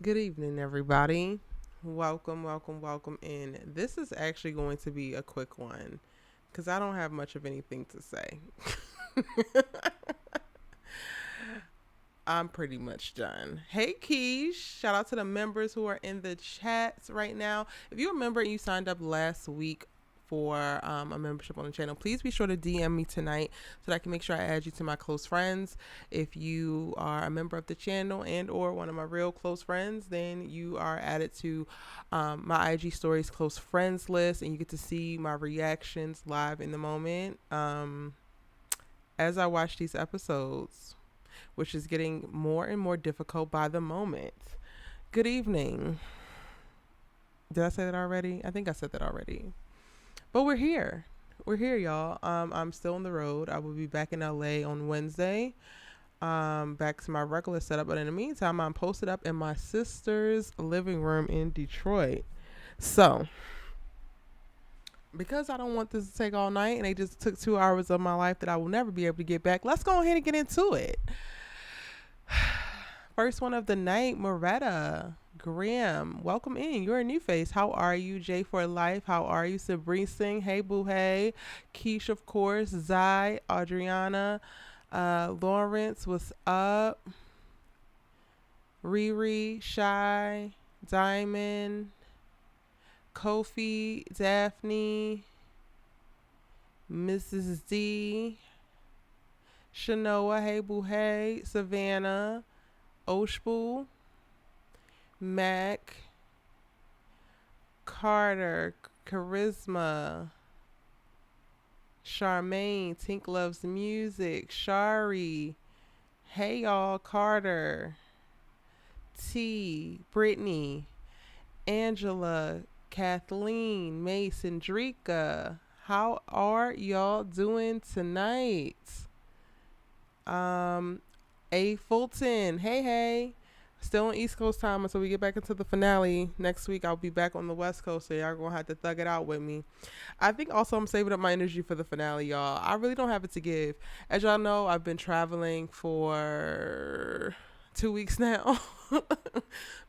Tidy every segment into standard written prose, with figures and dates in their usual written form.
Good evening, everybody. Welcome in. This is actually going to be a quick one because I don't have much of anything to say. I'm pretty much done. Hey, Keish. Shout out to the members who are in the chats right now. If you're a member and you signed up last week for a membership on the channel, please be sure to DM me tonight so that I can make sure I add you to my close friends. If you are a member of the channel and or one of my real close friends, then you are added to my IG stories close friends list, and you get to see my reactions live in the moment as I watch these episodes, which is getting more and more difficult by the moment. Good evening. Did I say that already? I think I said that already. But we're here, y'all. I'm still on the road. I will be back in LA on Wednesday, back to my regular setup. But in the meantime, I'm posted up in my sister's living room in Detroit. So, because I don't want this to take all night and they just took 2 hours of my life that I will never be able to get back, let's go ahead and get into it. First one of the night, Moretta Graham, welcome in. You're a new face. How are you? J for Life, how are you? Sabrina Singh, hey boo hey. Keish, of course. Zai, Adriana, Lawrence, what's up? Riri, Shy, Diamond, Kofi, Daphne, Mrs. D, Shanoa, hey boo hey. Savannah, Oshbu, Mac, Carter, Charisma, Charmaine, Tink Loves Music, Shari, hey y'all, Carter, T, Brittany, Angela, Kathleen, Mason, Drika. How are y'all doing tonight? A Fulton, hey. Still on East Coast time until we get back into the finale. Next week, I'll be back on the West Coast, so y'all gonna have to thug it out with me. I think also I'm saving up my energy for the finale, y'all. I really don't have it to give. As y'all know, I've been traveling for 2 weeks now.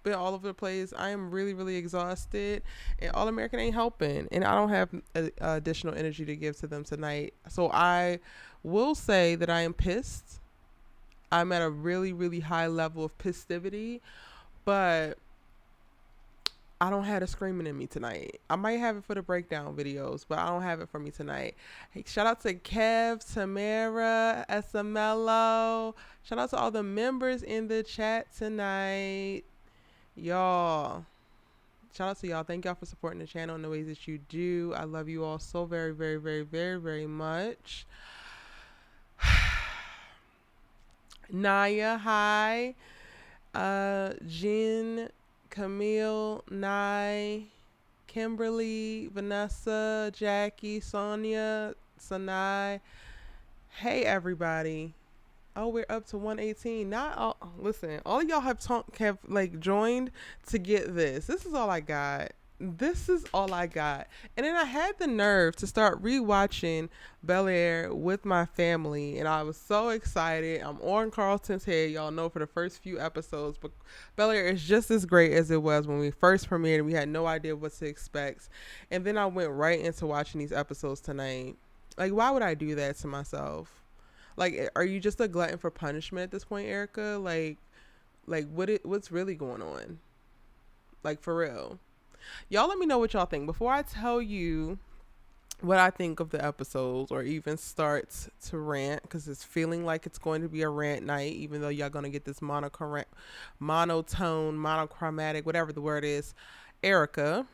Been all over the place. I am really exhausted, and All American ain't helping, and I don't have additional energy to give to them tonight. So I will say that I am pissed. I'm at a really high level of pistivity, but I don't have a screaming in me tonight. I might have it for the breakdown videos, but I don't have it for me tonight. Hey, shout out to Kev, Tamara, SMLO. Shout out to all the members in the chat tonight. Y'all. Shout out to y'all. Thank y'all for supporting the channel in the ways that you do. I love you all so very much. Naya, hi. Jen, Camille, Nye, Kimberly, Vanessa, Jackie, Sonia, Sanai. Hey everybody. Oh, we're up to 118. Not all. Listen, all of y'all have joined to get this. This is all I got. And then I had the nerve to start rewatching Bel-Air with my family, and I was so excited. I'm on Carlton's head, y'all know, for the first few episodes, but Bel-Air is just as great as it was when we first premiered, and we had no idea what to expect. And then I went right into watching these episodes tonight. Like, why would I do that to myself? Like, are you just a glutton for punishment at this point, Erica? Like what's really going on? Like, for real. Y'all let me know what y'all think. Before I tell you what I think of the episodes or even start to rant, because it's feeling like it's going to be a rant night, even though y'all going to get this monotone, monochromatic, whatever the word is. Erica,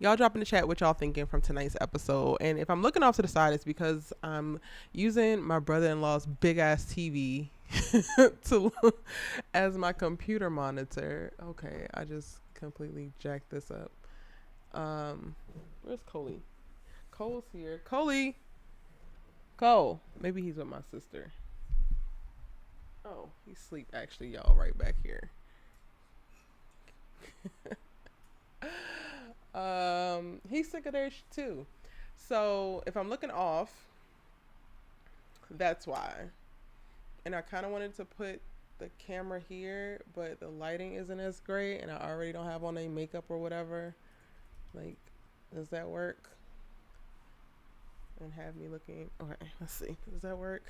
y'all drop in the chat what y'all thinking from tonight's episode. And if I'm looking off to the side, it's because I'm using my brother-in-law's big ass TV to as my computer monitor. Okay, I just completely jacked this up. Where's Coley? Cole's here. Coley. Cole. Maybe he's with my sister. Oh, he's asleep actually, y'all, right back here. He's sick of their too. So if I'm looking off, that's why. And I kind of wanted to put the camera here, but the lighting isn't as great, and I already don't have on any makeup or whatever. Like, does that work? And have me looking. Okay, let's see. Does that work?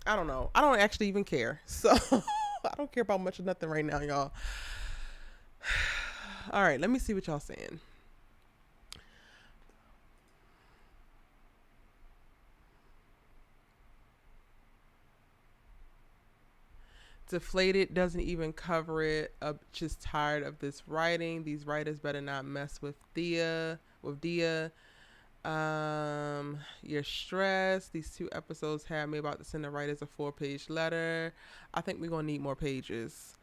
I don't know. I don't actually even care. So I don't care about much of nothing right now, y'all. All right, let me see what y'all saying. Deflated doesn't even cover it. Just tired of this writing. These writers better not mess with Dia. You're stressed. These 2 episodes have me about to send the writers a 4-page letter. I think we're gonna need more pages.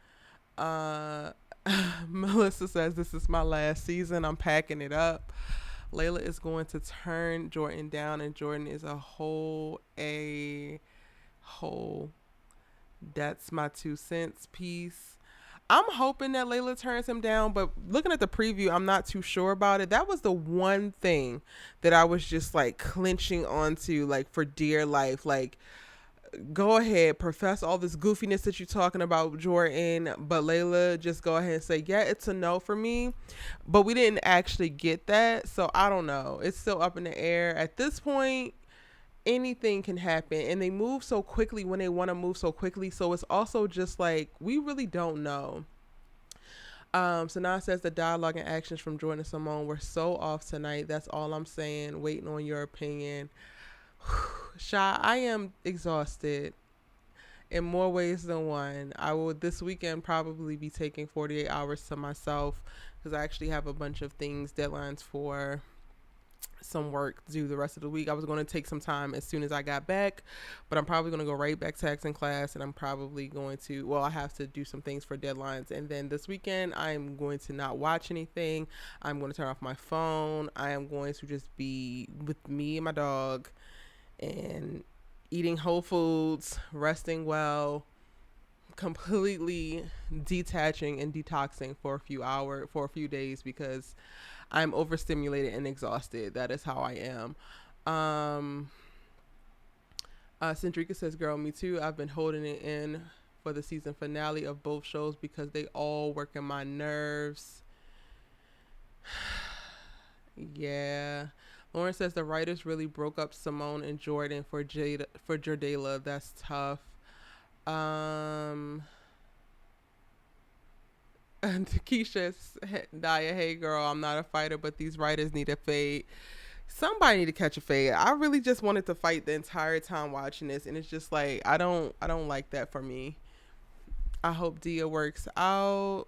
Melissa says this is my last season. I'm packing it up. Layla is going to turn Jordan down, and Jordan is a whole. That's my 2 cents piece. I'm hoping that Layla turns him down, but looking at the preview, I'm not too sure about it. That was the one thing that I was just like clenching onto, like, for dear life. Like, go ahead, profess all this goofiness that you're talking about, Jordan, but Layla, just go ahead and say, yeah, it's a no for me. But we didn't actually get that, so I don't know. It's still up in the air. At this point, anything can happen, and they move so quickly when they want to move so quickly, so it's also just like we really don't know. So now it says the dialogue and actions from Jordan and Simone were so off tonight. That's all I'm saying. Waiting on your opinion. Sha, I am exhausted in more ways than one. I will this weekend probably be taking 48 hours to myself because I actually have a bunch of things, deadlines for some work due the rest of the week. I was going to take some time as soon as I got back, but I'm probably going to go right back to acting class, and I'm probably going to, I have to do some things for deadlines. And then this weekend, I'm going to not watch anything. I'm going to turn off my phone. I am going to just be with me and my dog and eating whole foods, resting well, completely detaching and detoxing for a few days because I'm overstimulated and exhausted. That is how I am. Centrica says, girl, me too. I've been holding it in for the season finale of both shows because they all work in my nerves. Yeah. Lauren says the writers really broke up Simone and Jordan for Jordala. That's tough. And Keisha, Taye, hey girl, I'm not a fighter, but these writers need a fade. Somebody need to catch a fade. I really just wanted to fight the entire time watching this, and it's just like I don't like that for me. I hope Dia works out.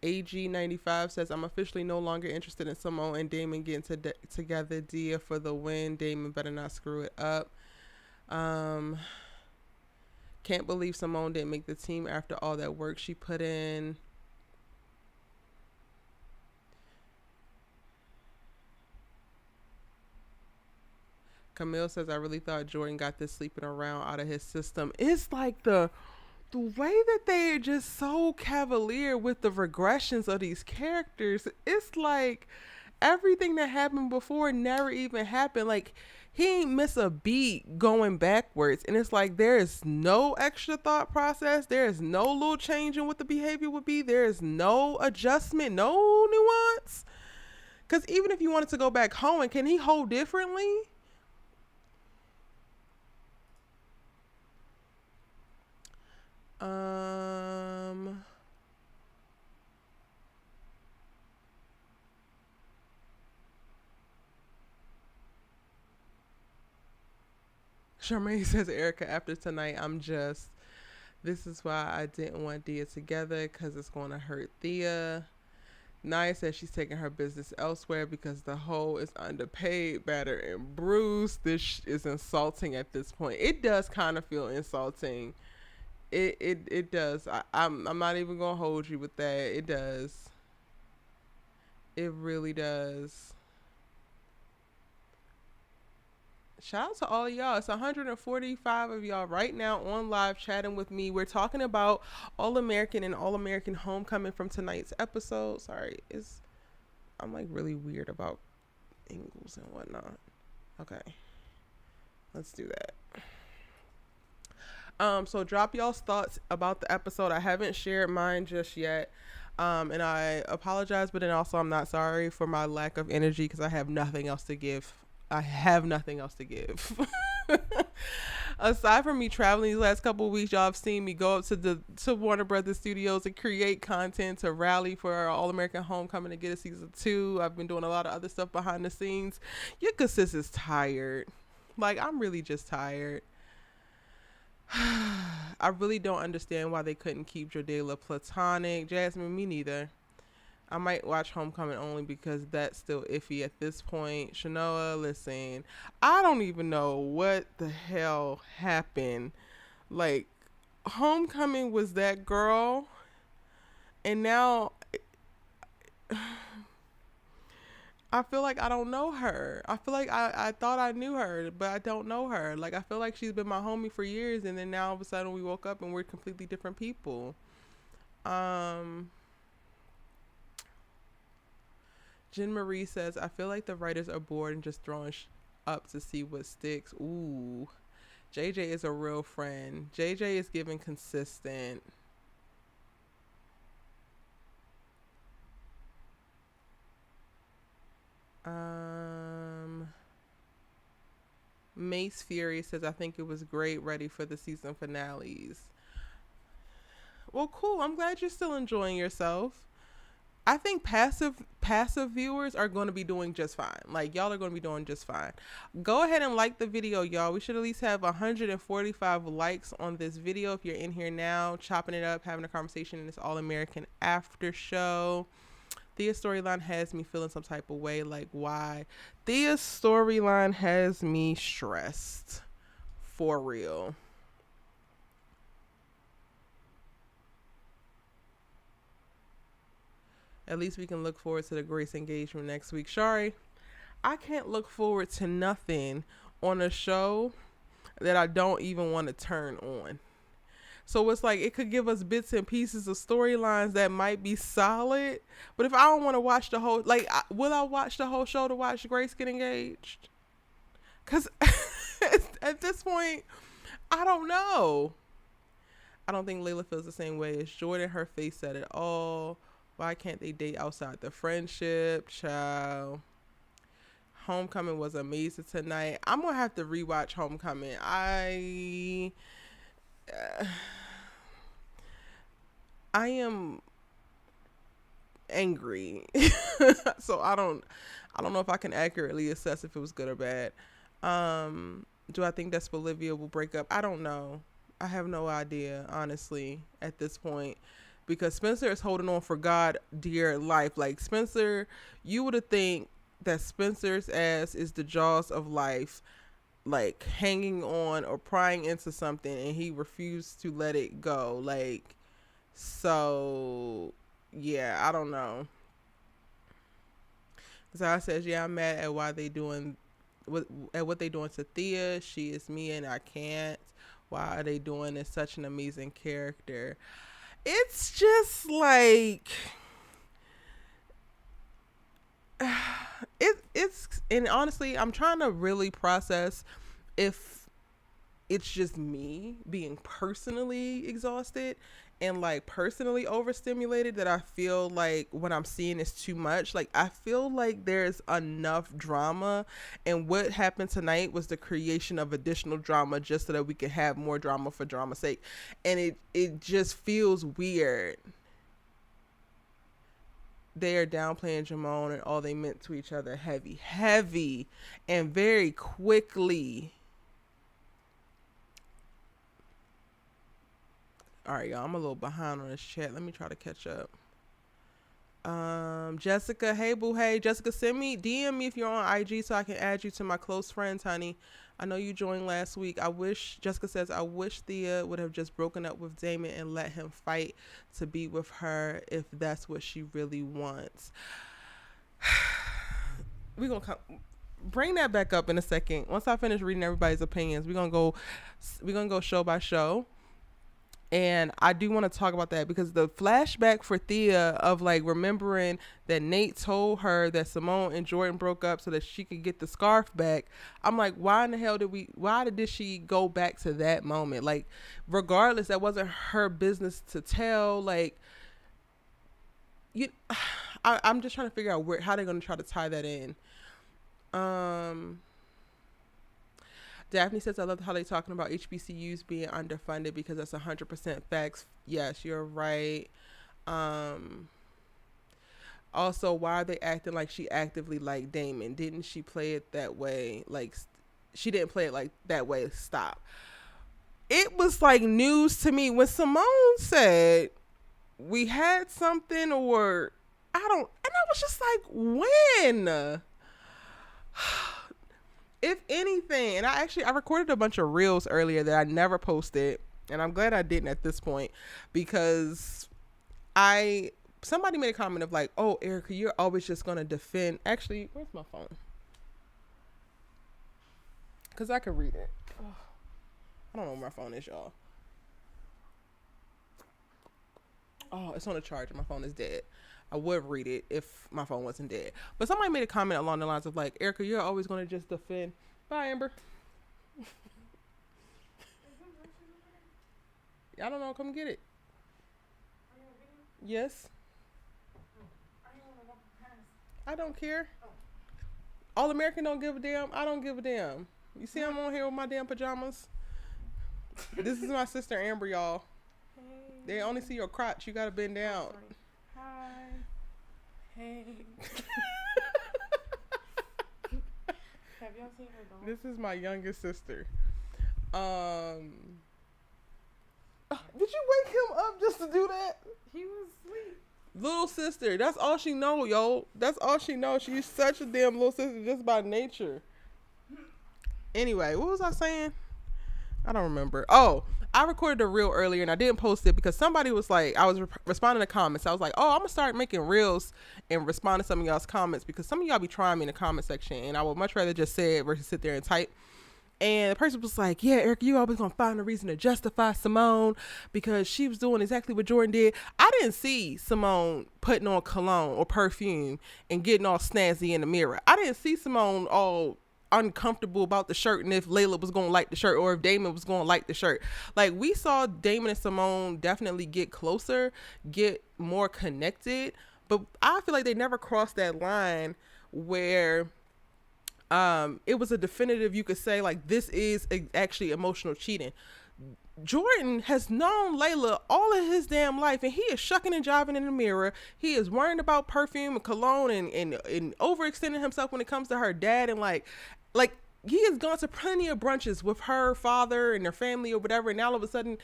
AG95 says I'm officially no longer interested in Simone and Damon getting together. Dia for the win. Damon better not screw it up. Can't believe Simone didn't make the team after all that work she put in. Camille says, I really thought Jordan got this sleeping around out of his system. It's like the way that they are just so cavalier with the regressions of these characters. It's like everything that happened before never even happened. Like, he ain't miss a beat going backwards. And it's like there is no extra thought process. There is no little change in what the behavior would be. There is no adjustment, no nuance. Because even if you wanted to go back home, can he hold differently? Charmaine says, Erica, after tonight, this is why I didn't want Dia together, because it's going to hurt Thea. Naya says she's taking her business elsewhere because the hoe is underpaid, battered, and bruised. This is insulting at this point. It does kind of feel insulting. It does. I'm not even gonna hold you with that. It does. It really does. Shout out to all of y'all. It's 145 of y'all right now on live chatting with me. We're talking about All-American and All-American Homecoming from tonight's episode. Sorry, I'm like really weird about angles and whatnot. Okay, let's do that. So drop y'all's thoughts about the episode. I haven't shared mine just yet. And I apologize, but then also I'm not sorry for my lack of energy because I have nothing else to give. Aside from me traveling these last couple of weeks, y'all have seen me go up to Warner Brothers Studios and create content to rally for our All-American Homecoming to get a season 2. I've been doing a lot of other stuff behind the scenes. Your good sis is tired. Like, I'm really just tired. I really don't understand why they couldn't keep Jordela platonic. Jasmine, me neither. I might watch Homecoming only because that's still iffy at this point. Shanoa, listen, I don't even know what the hell happened. Like, Homecoming was that girl, and now I feel like I don't know her. I feel like I thought I knew her, but I don't know her. Like, I feel like she's been my homie for years, and then now all of a sudden we woke up and we're completely different people. Jen Marie says, I feel like the writers are bored and just throwing up to see what sticks. Ooh. JJ is a real friend. JJ is giving consistent. Mace Fury says, I think it was great, ready for the season finales. Well, cool. I'm glad you're still enjoying yourself. I think passive viewers are going to be doing just fine. Like, y'all are going to be doing just fine. Go ahead and like the video, y'all. We should at least have 145 likes on this video if you're in here now, chopping it up, having a conversation in this All-American after show. Thea's storyline has me feeling some type of way. Like, why? Thea's storyline has me stressed. For real. At least we can look forward to the Grace engagement next week. Shari, I can't look forward to nothing on a show that I don't even want to turn on. So it's like it could give us bits and pieces of storylines that might be solid. But if I don't want to watch the whole, like, will I watch the whole show to watch Grace get engaged? Because at this point, I don't know. I don't think Layla feels the same way as Jordan. Her face said it all. Why can't they date outside the friendship? Child. Homecoming was amazing tonight. I'm going to have to rewatch Homecoming. I am angry. So I don't know if I can accurately assess if it was good or bad. Do I think that Olivia will break up? I don't know. I have no idea, honestly, at this point. Because Spencer is holding on for God dear life. Like, Spencer, you would have think that Spencer's ass is the jaws of life, like hanging on or prying into something, and he refused to let it go. Like, so yeah, I don't know. Zara says, yeah, I'm mad at what they doing to Thea. She is me and I can't. Why are they doing this? Such an amazing character. It's just like it's and honestly, I'm trying to really process if it's just me being personally exhausted and like personally overstimulated that I feel like what I'm seeing is too much. Like, I feel like there's enough drama, and what happened tonight was the creation of additional drama just so that we can have more drama for drama's sake. And it just feels weird. They are downplaying Jamone and all they meant to each other heavy, and very quickly. All right, y'all. I'm a little behind on this chat. Let me try to catch up. Jessica, hey boo, hey Jessica, DM me if you're on IG so I can add you to my close friends, honey. I know you joined last week. Jessica says, I wish Thea would have just broken up with Damon and let him fight to be with her if that's what she really wants. We're going to bring that back up in a second. Once I finish reading everybody's opinions, we're going to go show by show. And I do want to talk about that because the flashback for Thea of like remembering that Nate told her that Simone and Jordan broke up so that she could get the scarf back. I'm like, why in the hell did she go back to that moment? Like, regardless, that wasn't her business to tell. Like, I'm just trying to figure out how they're going to try to tie that in. Daphne says, I love how they're talking about HBCUs being underfunded because that's 100% facts. Yes, you're right. Also, why are they acting like she actively liked Damon? Didn't she play it that way? Like, she didn't play it like that way. Stop. It was like news to me when Simone said we had something and I was just like, when? If anything, and I recorded a bunch of reels earlier that I never posted, and I'm glad I didn't at this point because somebody made a comment of like, oh, Erica, you're always just going to defend. Actually, where's my phone? Because I could read it. Oh, I don't know where my phone is, y'all. Oh, it's on the charger. My phone is dead. I would read it if my phone wasn't dead. But somebody made a comment along the lines of like, Erica, you're always going to just defend. Bye, Amber. I don't know. Come get it. Yes. I don't care. All American don't give a damn. I don't give a damn. You see I'm on here with my damn pajamas? This is my sister Amber, y'all. They only see your crotch. You got to bend down. Hi. Hey. Have y'all seen her dog? This is my youngest sister. Did you wake him up just to do that? He was asleep. Little sister. That's all she know, yo. That's all she knows. She's such a damn little sister just by nature. Anyway, what was I saying? I don't remember. Oh, I recorded a reel earlier and I didn't post it because somebody was like, I was responding to comments. I was like, oh, I'm gonna start making reels and respond to some of y'all's comments because some of y'all be trying me in the comment section and I would much rather just say it versus sit there and type. And the person was like, yeah, Erica, you always gonna find a reason to justify Simone because she was doing exactly what Jordan did. I didn't see Simone putting on cologne or perfume and getting all snazzy in the mirror. I didn't see Simone all uncomfortable about the shirt and if Layla was gonna like the shirt or if Damon was gonna like the shirt. Like, we saw Damon and Simone definitely get closer, get more connected, but I feel like they never crossed that line where it was a definitive, you could say like this is actually emotional cheating. Jordan has known Layla all of his damn life and he is shucking and jiving in the mirror. He is worrying about perfume and cologne and overextending himself when it comes to her dad and like he has gone to plenty of brunches with her father and their family or whatever, and now all of a sudden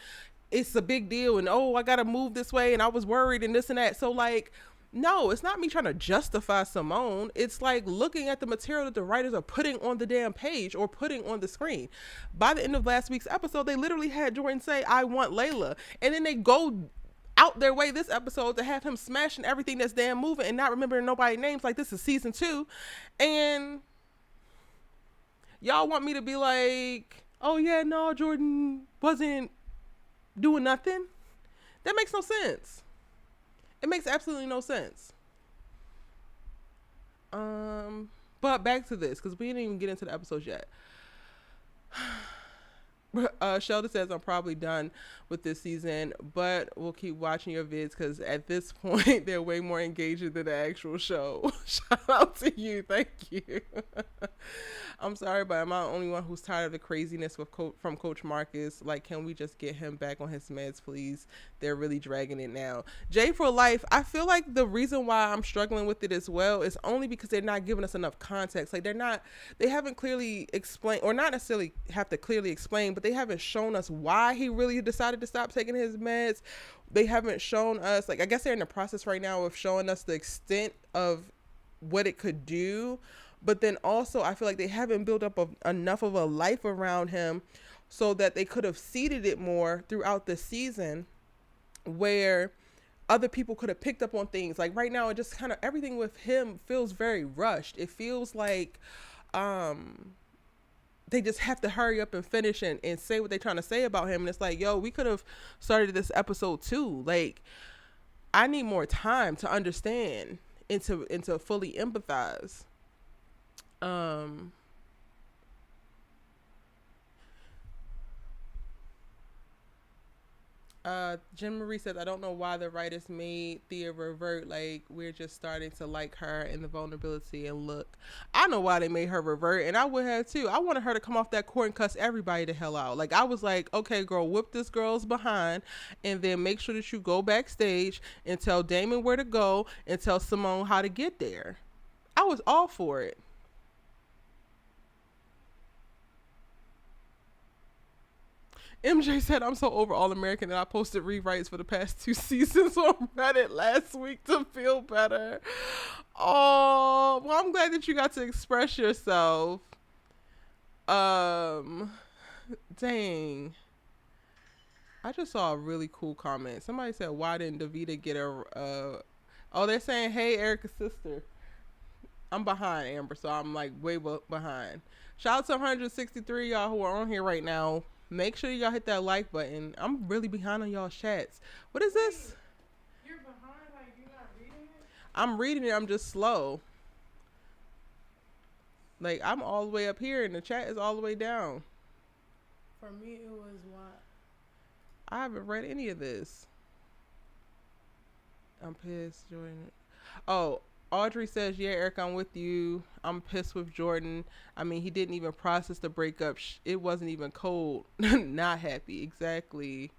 it's a big deal and oh, I gotta move this way and I was worried and this and that. So like, no, it's not me trying to justify Simone. It's like looking at the material that the writers are putting on the damn page or putting on the screen. By the end of last week's episode, they literally had Jordan say, I want Layla. And then they go out their way this episode to have him smashing everything that's damn moving and not remembering nobody's names like this is season 2. And y'all want me to be like, oh yeah, no, Jordan wasn't doing nothing? That makes no sense. It makes absolutely no sense. But back to this, because we didn't even get into the episodes yet. Sheldon says, I'm probably done with this season, but we'll keep watching your vids because at this point, they're way more engaging than the actual show. Shout out to you. Thank you. I'm sorry, but am I the only one who's tired of the craziness with from Coach Marcus? Like, can we just get him back on his meds, please? They're really dragging it now. J for life. I feel like the reason why I'm struggling with it as well is only because they're not giving us enough context. Like, they haven't clearly explained, or not necessarily have to clearly explain, but they haven't shown us why he really decided to stop taking his meds. They haven't shown us, like, I guess they're in the process right now of showing us the extent of what it could do. But then also, I feel like they haven't built up enough of a life around him so that they could have seeded it more throughout the season where other people could have picked up on things. Like right now, it just kind of, everything with him feels very rushed. It feels like they just have to hurry up and finish and say what they're trying to say about him. And it's like, yo, we could have started this episode too. Like, I need more time to understand and to fully empathize. Jen Marie says, I don't know why the writers made Thea revert. Like, we're just starting to like her and the vulnerability. And look, I know why they made her revert, and I would have too. I wanted her to come off that court and cuss everybody the hell out. Like, I was like, okay, girl, whip this girl's behind, and then make sure that you go backstage and tell Damon where to go and tell Simone how to get there. I was all for it. MJ said, I'm so over All American that I posted rewrites for the past 2 seasons on Reddit last week to feel better. Oh, well, I'm glad that you got to express yourself. Dang. I just saw a really cool comment. Somebody said, why didn't Davida get oh, they're saying, hey, Erica's sister. I'm behind, Amber, so I'm like way behind. Shout out to 163 y'all who are on here right now. Make sure y'all hit that like button. I'm really behind on y'all chats. What is this? You're behind, like you're not reading it? I'm reading it. I'm just slow. Like, I'm all the way up here and the chat is all the way down. For me, it was what? I haven't read any of this. I'm pissed, Jordan. Oh, Audrey says, yeah, Eric, I'm with you. I'm pissed with Jordan. I mean, he didn't even process the breakup. It wasn't even cold. Not happy. Exactly.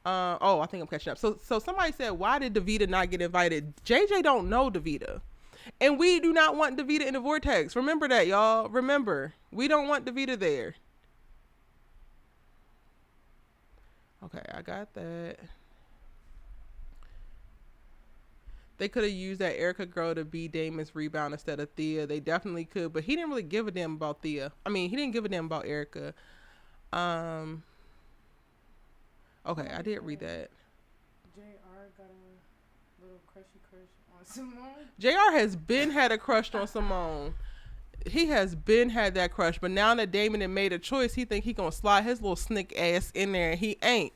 I think I'm catching up. So somebody said, why did Davida not get invited? JJ don't know Davida. And we do not want Davida in the vortex. Remember that, y'all. Remember, we don't want Davida there. Okay, I got that. They could have used that Erica girl to be Damon's rebound instead of Thea. They definitely could, but he didn't really give a damn about Thea. I mean, he didn't give a damn about Erica. Okay, I did read that. JR got a little crushy crush on Simone. JR has been had a crush on Simone. He has been had that crush, but now that Damon had made a choice, he think he gonna slide his little snick ass in there, and he ain't.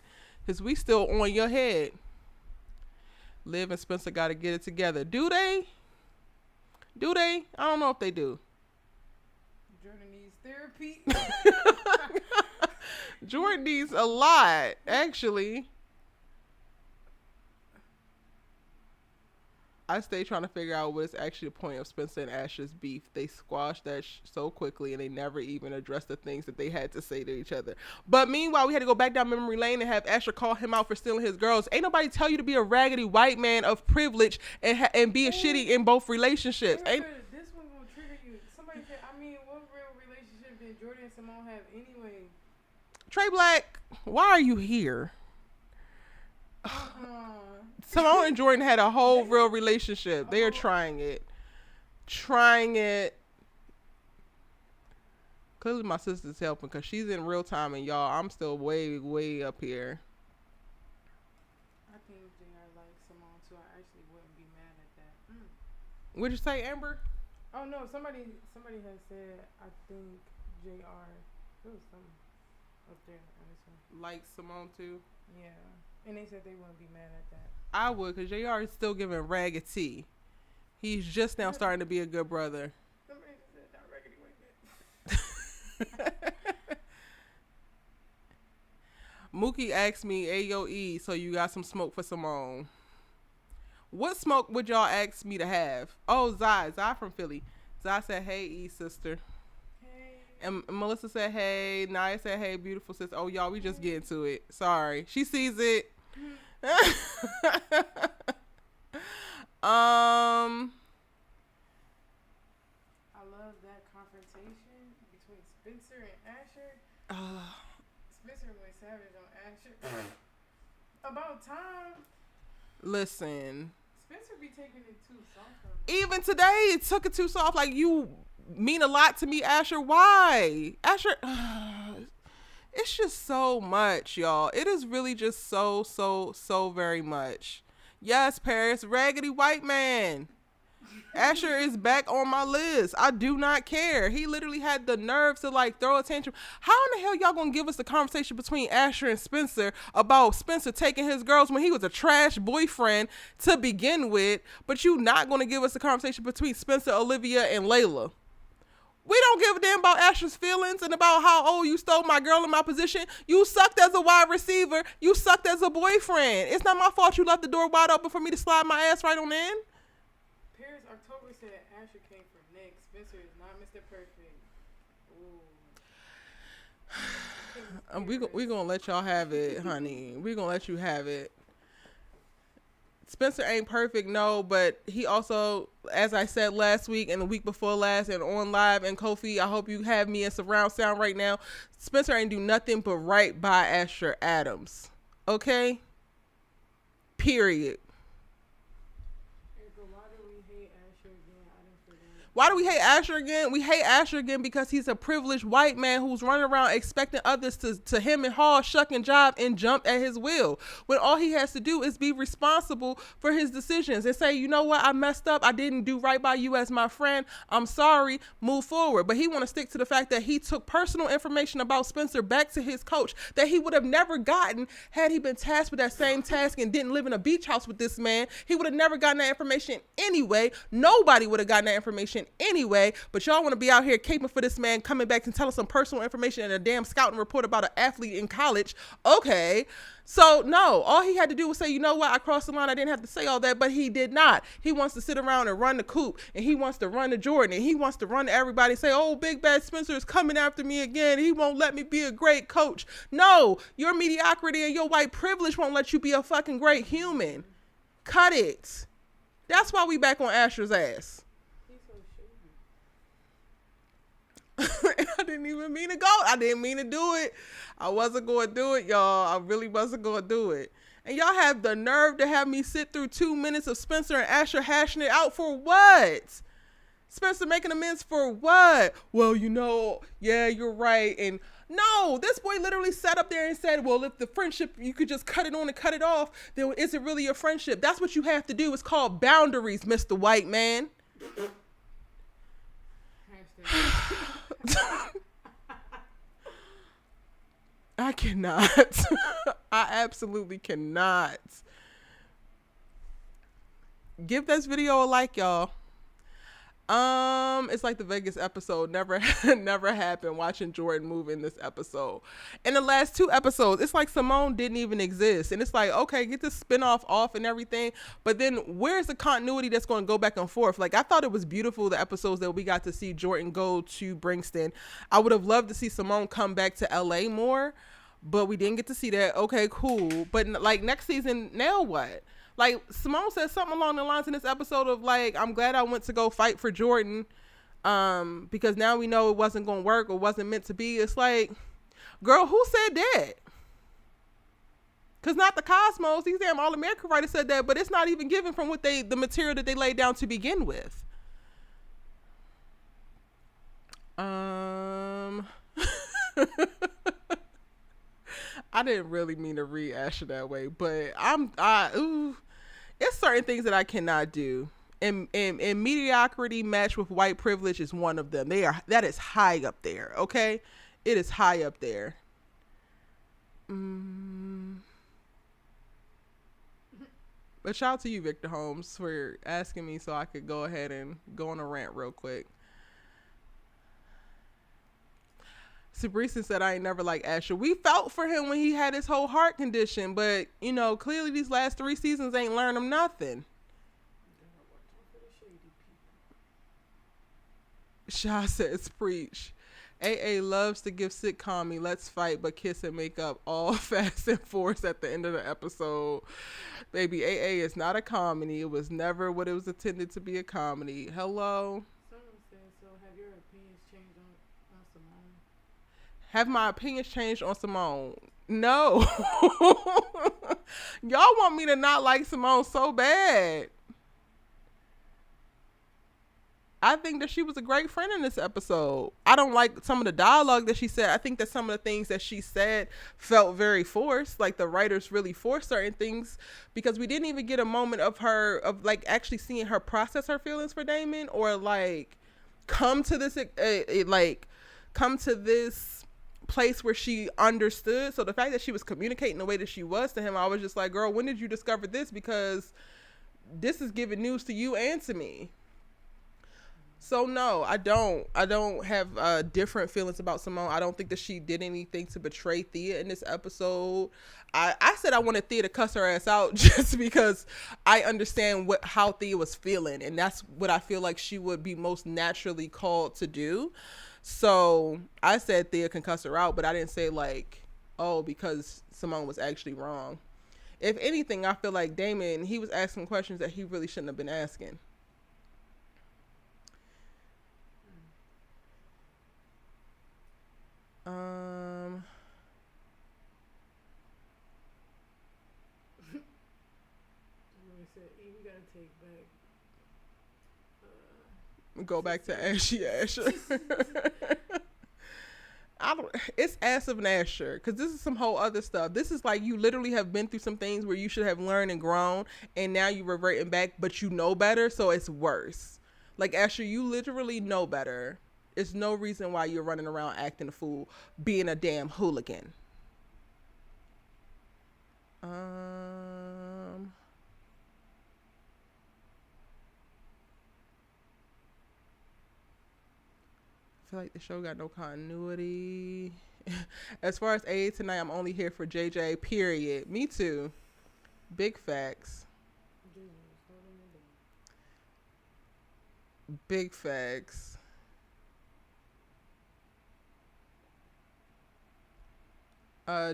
Cause we still on your head. Liv and Spencer got to get it together. Do they? Do they? I don't know if they do. Jordan needs therapy. Jordan needs a lot, actually. I stay trying to figure out what is actually the point of Spencer and Asher's beef. They squashed that so quickly, and they never even addressed the things that they had to say to each other. But meanwhile, we had to go back down memory lane and have Asher call him out for stealing his girls. Ain't nobody tell you to be a raggedy white man of privilege and be a shitty in both relationships. Ain't this one gonna trigger you. Somebody said, I mean, what real relationship did Jordan and Simone have anyway? Trey Black, why are you here? Simone and Jordan had a whole real relationship. They are trying it. Clearly my sister's helping because she's in real time, and y'all, I'm still way, way up here. I think JR likes Simone too. I actually wouldn't be mad at that. What'd you say, Amber? Oh no, somebody has said, I think JR, there was some up there on this one. Like Simone too? Yeah. And they said they wouldn't be mad at that. I would, because JR is still giving ragged tea. He's just now starting to be a good brother. Somebody just said that raggedy white man. Mookie asked me, AOE, so you got some smoke for Simone. What smoke would y'all ask me to have? Oh, Zai from Philly. Zai said, hey, E, sister. Hey. And Melissa said, hey. Naya said, hey, beautiful sis. Oh, y'all, we just get into it. Sorry. She sees it. I love that confrontation between Spencer and Asher. Spencer went savage on Asher. About time. Listen. Spencer be taking it too soft. Even today, it took it too soft. Like, you mean a lot to me, Asher. Why? Asher, it's just so much, y'all. It is really just so very much. Yes, Paris, raggedy white man. Asher is back on my list. I do not care. He literally had the nerve to like throw a tantrum. How in the hell y'all gonna give us the conversation between Asher and Spencer about Spencer taking his girls when he was a trash boyfriend to begin with, but you not gonna give us the conversation between Spencer, Olivia, and Layla? We don't give a damn about Asher's feelings and about how, oh, you stole my girl in my position. You sucked as a wide receiver. You sucked as a boyfriend. It's not my fault you left the door wide open for me to slide my ass right on in. Paris October said Asher came from Nick. Spencer is not Mr. Perfect. Ooh. We gonna let y'all have it, honey. We gonna let you have it. Spencer ain't perfect, no, but he also, as I said last week and the week before last and on live and Kofi, I hope you have me in surround sound right now. Spencer ain't do nothing but right by Asher Adams. Okay? Period. Why do we hate Asher again? We hate Asher again because he's a privileged white man who's running around expecting others to him and haul, shuck and jive and jump at his will. When all he has to do is be responsible for his decisions and say, you know what, I messed up. I didn't do right by you as my friend. I'm sorry. Move forward. But he want to stick to the fact that he took personal information about Spencer back to his coach that he would have never gotten had he been tasked with that same task and didn't live in a beach house with this man. He would have never gotten that information anyway. Nobody would have gotten that information anyway, but y'all want to be out here caping for this man coming back and telling some personal information and a damn scouting report about an athlete in college. Okay. So no, all he had to do was say, you know what, I crossed the line. I didn't have to say all that, but he did not. He wants to sit around and run the Coop, and he wants to run to Jordan, and he wants to run to everybody and say, oh, big bad Spencer is coming after me again. He won't let me be a great coach. No, your mediocrity and your white privilege won't let you be a fucking great human. Cut it. That's why we back on Asher's ass. I didn't even mean to go. I didn't mean to do it. I wasn't going to do it, y'all. I really wasn't going to do it. And y'all have the nerve to have me sit through 2 minutes of Spencer and Asher hashing it out for what? Spencer making amends for what? Well, you know, yeah, you're right. And no, this boy literally sat up there and said, well, if the friendship, you could just cut it on and cut it off, then is it really a friendship? That's what you have to do. It's called boundaries, Mr. White Man. I cannot. I absolutely cannot. Give this video a like, y'all. It's like the Vegas episode never happened. Watching Jordan move in this episode. In the last 2 episodes, it's like Simone didn't even exist. And it's like, okay, get this spinoff off and everything. But then where's the continuity that's going to go back and forth? Like, I thought it was beautiful, the episodes that we got to see Jordan go to Bringston. I would have loved to see Simone come back to LA more, but we didn't get to see that. Okay, cool. But like next season, now what? Like, Simone said something along the lines in this episode of, like, I'm glad I went to go fight for Jordan because now we know it wasn't going to work or wasn't meant to be. It's like, girl, who said that? Because not the Cosmos. These damn All-American writers said that, but it's not even given from what the material that they laid down to begin with. I didn't really mean to read Asher that way, but it's certain things that I cannot do. And mediocrity matched with white privilege is one of them. That is high up there, okay? It is high up there. But shout out to you, Victor Holmes, for asking me so I could go ahead and go on a rant real quick. Sabrisa said, I ain't never liked Asher. We felt for him when he had his whole heart condition, but, you know, clearly these last 3 seasons ain't learned him nothing. Shaw says, preach. AA loves to give sitcom let's fight but kiss and make up all fast and force at the end of the episode. Baby, AA is not a comedy. It was never what it was intended to be, a comedy. Hello? Someone said, so have your opinions changed on Simone? Have my opinions changed on Simone? No. Y'all want me to not like Simone so bad. I think that she was a great friend in this episode. I don't like some of the dialogue that she said. I think that some of the things that she said felt very forced. Like the writers really forced certain things because we didn't even get a moment of her, of like actually seeing her process her feelings for Damon or like come to this, come to this place where she understood. So the fact that she was communicating the way that she was to him, I was just like, girl, when did you discover this? Because this is giving news to you and to me. So no, I don't have different feelings about Simone. I don't think that she did anything to betray Thea in this episode. I said I wanted Thea to cuss her ass out just because I understand how Thea was feeling, and that's what I feel like she would be most naturally called to do. So I said Thea can cuss her out, but I didn't say like, oh, because Simone was actually wrong. If anything, I feel like Damon, he was asking questions that he really shouldn't have been asking. We gotta take back. Go back to Ashy Asher. It's Ass of Asher, because this is some whole other stuff. This is like you literally have been through some things where you should have learned and grown, and now you're reverting back, but you know better, so it's worse. Like Asher, you literally know better. There's no reason why you're running around acting a fool, being a damn hooligan. I feel like the show got no continuity. As far as AA tonight, I'm only here for JJ, period. Me too. Big facts. Big facts.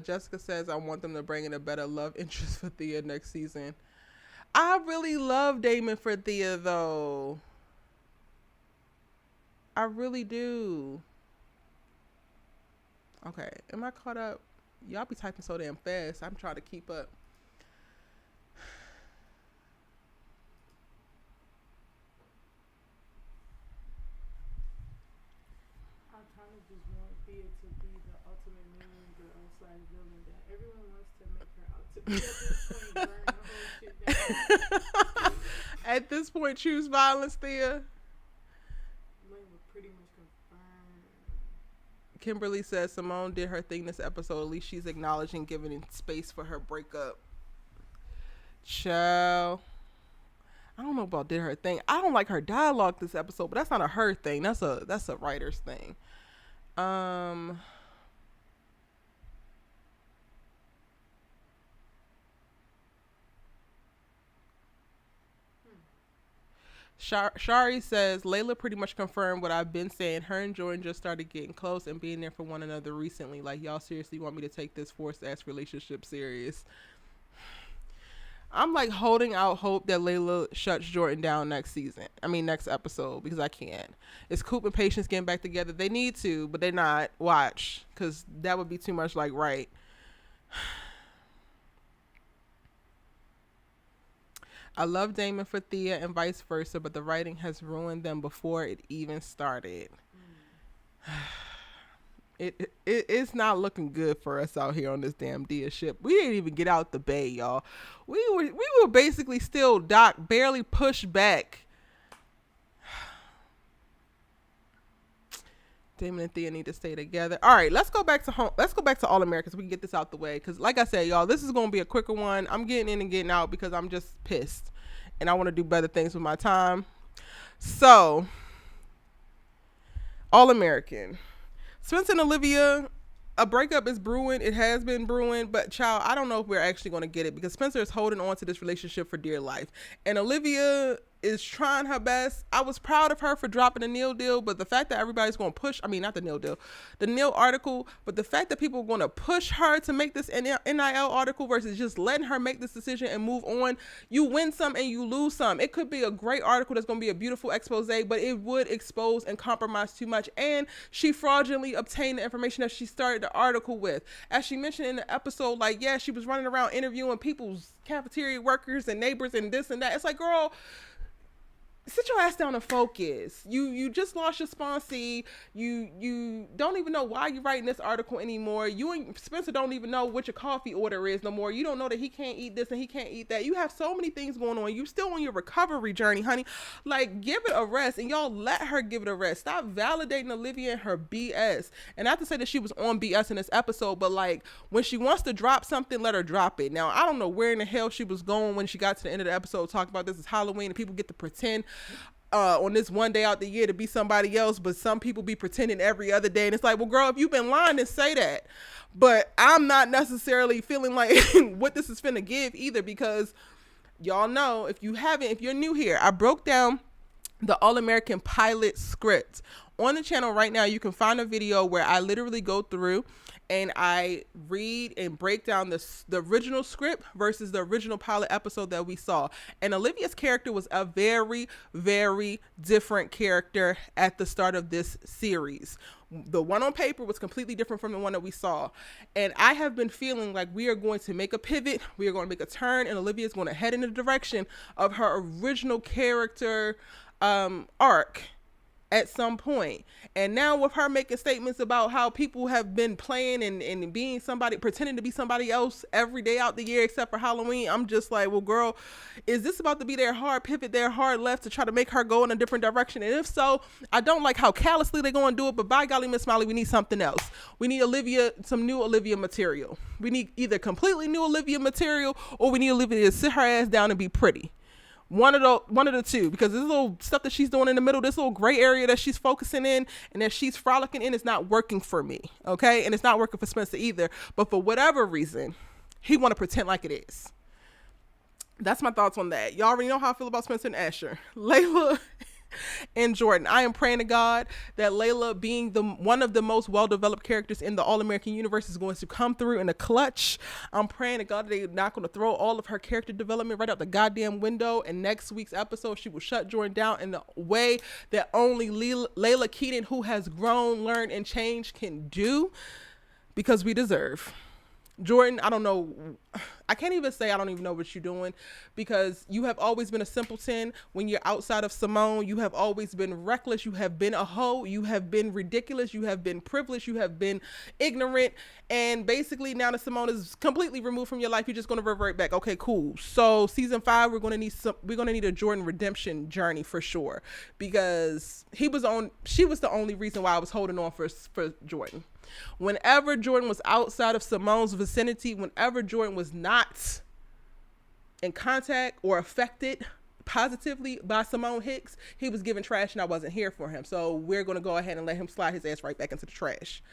Jessica says, I want them to bring in a better love interest for Thea next season. I really love Damon for Thea, though. I really do. Okay, am I caught up? Y'all be typing so damn fast. I'm trying to keep up. I kind of just want Thea to be the ultimate mean girl / villain that everyone wants to make her out to be. At this point, burn the whole shit down. At this point, choose violence, Thea. Pretty much confirmed. Kimberly says Simone did her thing this episode. At least she's acknowledging, giving space for her breakup. Child. I don't know about did her thing. I don't like her dialogue this episode, but that's not a her thing. That's a writer's thing. Shari says Layla pretty much confirmed what I've been saying. Her and Jordan just started getting close and being there for one another recently. Like, y'all seriously want me to take this forced ass relationship serious? I'm like holding out hope that Layla shuts Jordan down next episode, because I can't. It's Coop and Patience getting back together. They need to, but they're not. Watch, because that would be too much like right. I love Damon for Thea and vice versa, but the writing has ruined them before it even started. It's not looking good for us out here on this damn Dia ship. We didn't even get out the bay, y'all. We were basically still docked, barely pushed back. Damon and Thea need to stay together. All right, let's go back to home. Let's go back to All Americans. We can get this out the way, because like I said, y'all, this is going to be a quicker one. I'm getting in and getting out because I'm just pissed and I want to do better things with my time. So, All American. Spence and Olivia, a breakup is brewing. It has been brewing, but child, I don't know if we're actually going to get it, because Spencer is holding on to this relationship for dear life. And Olivia, is trying her best. I was proud of her for dropping the Neil deal, but the fact that everybody's going to push, I mean, not the Neil deal, the Neil article, but the fact that people are going to push her to make this NIL article versus just letting her make this decision and move on, you win some and you lose some. It could be a great article that's going to be a beautiful expose, but it would expose and compromise too much. And she fraudulently obtained the information that she started the article with. As she mentioned in the episode, like, yeah, she was running around interviewing people's cafeteria workers and neighbors and this and that. It's like, girl, sit your ass down and focus. You just lost your sponsee. You don't even know why you're writing this article anymore. You and Spencer don't even know what your coffee order is no more. You don't know that he can't eat this and he can't eat that. You have so many things going on. You're still on your recovery journey, honey. Like, give it a rest, and y'all let her give it a rest. Stop validating Olivia and her BS. And not to say that she was on BS in this episode, but like, when she wants to drop something, let her drop it. Now, I don't know where in the hell she was going when she got to the end of the episode talking about this is Halloween and people get to pretend on this one day out the year to be somebody else, but some people be pretending every other day. And it's like, well, girl, if you've been lying, then say that. But I'm not necessarily feeling like what this is finna give either, because y'all know, if you're new here, I broke down the All-American pilot script on the channel right now. You can find a video where I literally go through and I read and break down the original script versus the original pilot episode that we saw. And Olivia's character was a very, very different character at the start of this series. The one on paper was completely different from the one that we saw. And I have been feeling like we are going to make a pivot. We are going to make a turn, and Olivia is going to head in the direction of her original character arc at some point. And now with her making statements about how people have been playing and being somebody, pretending to be somebody else every day out the year except for Halloween, I'm just like, well, girl, is this about to be their hard pivot, their hard left to try to make her go in a different direction? And if so, I don't like how callously they're going to do it, but by golly, Miss Molly, we need something else. We need some new Olivia material. We need either completely new Olivia material, or we need Olivia to sit her ass down and be pretty. One of the two, because this little stuff that she's doing in the middle, this little gray area that she's focusing in and that she's frolicking in, is not working for me, okay? And it's not working for Spencer either. But for whatever reason, he want to pretend like it is. That's my thoughts on that. Y'all already know how I feel about Spencer and Asher. Layla and Jordan. I am praying to God that Layla, being one of the most well-developed characters in the All-American universe, is going to come through in a clutch. I'm praying to God that they're not going to throw all of her character development right out the goddamn window. And next week's episode, she will shut Jordan down in the way that only Layla Keating, who has grown, learned, and changed, can do, because we deserve. Jordan, I don't know. I can't even say I don't even know what you're doing, because you have always been a simpleton when you're outside of Simone. You have always been reckless. You have been a hoe. You have been ridiculous. You have been privileged. You have been ignorant. And basically now that Simone is completely removed from your life, you're just going to revert back. Okay, cool. So season 5, we're going to need a Jordan redemption journey for sure, because she was the only reason why I was holding on for Jordan. Whenever Jordan was outside of Simone's vicinity, whenever Jordan was not in contact or affected positively by Simone Hicks, he was giving trash, and I wasn't here for him. So we're going to go ahead and let him slide his ass right back into the trash.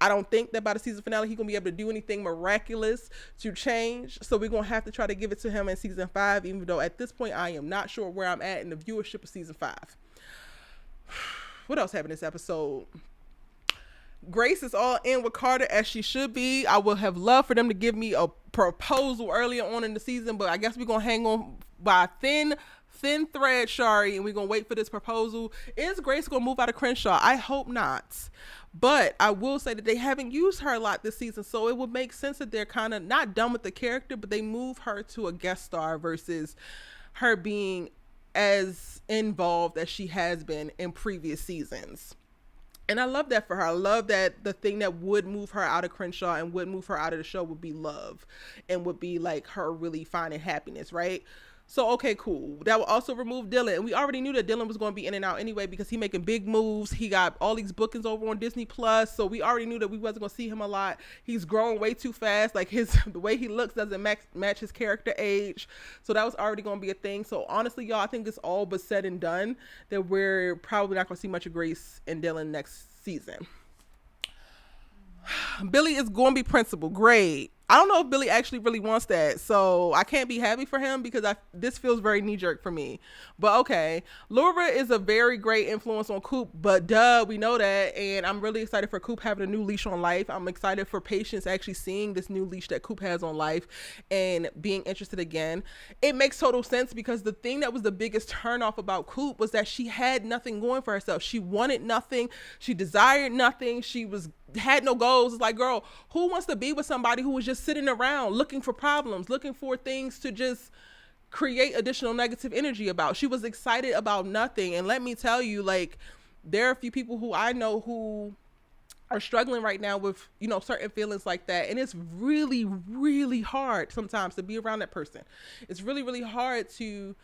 I don't think that by the season finale he's going to be able to do anything miraculous to change. So we're going to have to try to give it to him in season 5, even though at this point I am not sure where I'm at in the viewership of season 5. What else happened this episode? Grace is all in with Carter, as she should be. I would have loved for them to give me a proposal earlier on in the season, but I guess we're going to hang on by a thin thread, Shari, and we're going to wait for this proposal. Is Grace going to move out of Crenshaw? I hope not. But I will say that they haven't used her a lot this season, so it would make sense that they're kind of not done with the character, but they move her to a guest star versus her being as involved as she has been in previous seasons. And I love that for her. I love that the thing that would move her out of Crenshaw and would move her out of the show would be love, and would be like her really finding happiness, right? So, okay, cool. That will also remove Dillon. And we already knew that Dillon was going to be in and out anyway, because he making big moves. He got all these bookings over on Disney Plus. So we already knew that we wasn't going to see him a lot. He's growing way too fast. Like the way he looks doesn't match his character age. So that was already going to be a thing. So honestly, y'all, I think it's all but said and done that we're probably not going to see much of Grace and Dillon next season. Billy is going to be principal. Great. I don't know if Billy actually really wants that, so I can't be happy for him because this feels very knee jerk for me. But okay, Laura is a very great influence on Coop, but we know that, and I'm really excited for Coop having a new leash on life. I'm excited for Patience actually seeing this new leash that Coop has on life and being interested again. It makes total sense because the thing that was the biggest turnoff about Coop was that she had nothing going for herself. She wanted nothing. She desired nothing. She had no goals. It's like, girl, who wants to be with somebody who was just sitting around looking for problems, looking for things to just create additional negative energy about? She was excited about nothing. And let me tell you, like, there are a few people who I know who are struggling right now with, you know, certain feelings like that. And it's really, really hard sometimes to be around that person. It's really, really hard to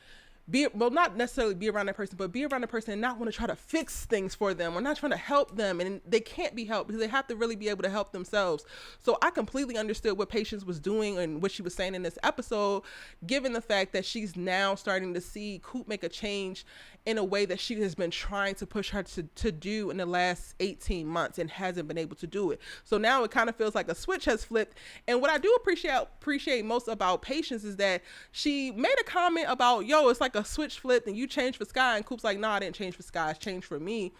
not necessarily be around that person, but be around the person and not want to try to fix things for them or not trying to help them. And they can't be helped because they have to really be able to help themselves. So I completely understood what Patience was doing and what she was saying in this episode, given the fact that she's now starting to see Coop make a change in a way that she has been trying to push her to do in the last 18 months and hasn't been able to do it. So now it kind of feels like a switch has flipped. And what I do appreciate most about Patience is that she made a comment about, yo, it's like a switch flipped and you changed for Sky. And Coop's like, nah, I didn't change for Sky. It's changed for me.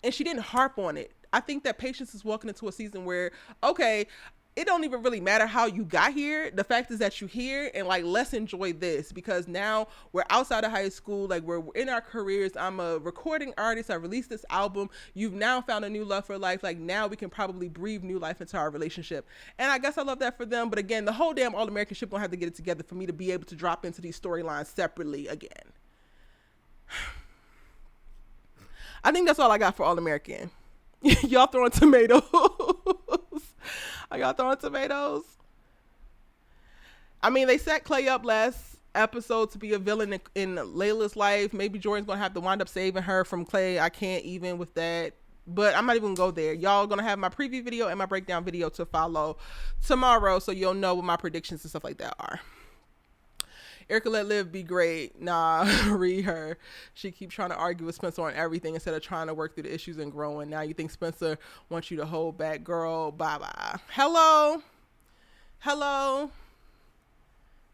And she didn't harp on it. I think that Patience is walking into a season where, okay, it don't even really matter how you got here. The fact is that you're here, and like, let's enjoy this because now we're outside of high school. Like, we're in our careers. I'm a recording artist. I released this album. You've now found a new love for life. Like, now we can probably breathe new life into our relationship. And I guess I love that for them. But again, the whole damn All-American ship gonna have to get it together for me to be able to drop into these storylines separately again. I think that's all I got for All-American. Y'all throwing tomatoes. Are y'all throwing tomatoes? I mean, they set Clay up last episode to be a villain in Layla's life. Maybe Jordan's gonna have to wind up saving her from Clay. I can't even with that. But I'm not even gonna go there. Y'all gonna have my preview video and my breakdown video to follow tomorrow, so you'll know what my predictions and stuff like that are. Erica let Liv be great. Nah, read her. She keeps trying to argue with Spencer on everything instead of trying to work through the issues and growing. Now you think Spencer wants you to hold back, girl. Bye-bye. Hello.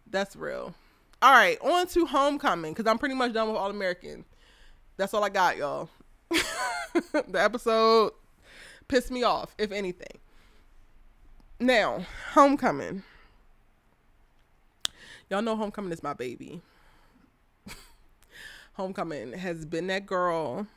That's real. All right, on to Homecoming, because I'm pretty much done with All-American. That's all I got, y'all. The episode pissed me off, if anything. Now, Homecoming. Y'all know Homecoming is my baby. Homecoming has been that girl.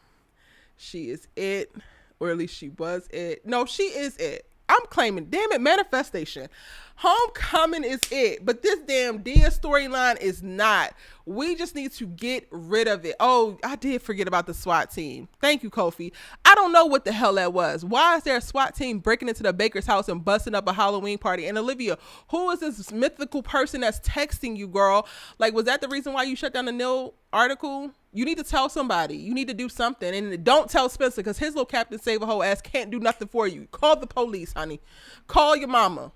She is it, or at least she was it. No, she is it. I'm claiming, damn it, manifestation. Homecoming is it, but this damn Dia storyline is not. We just need to get rid of it. Oh, I did forget about the SWAT team. Thank you, Kofi. I don't know what the hell that was. Why is there a SWAT team breaking into the baker's house and busting up a Halloween party? And Olivia, who is this mythical person that's texting you, girl? Like, was that the reason why you shut down the Nil article? You need to tell somebody. You need to do something. And don't tell Spencer, because his little Captain Save-A-Hoe ass can't do nothing for you. Call the police, honey. Call your mama.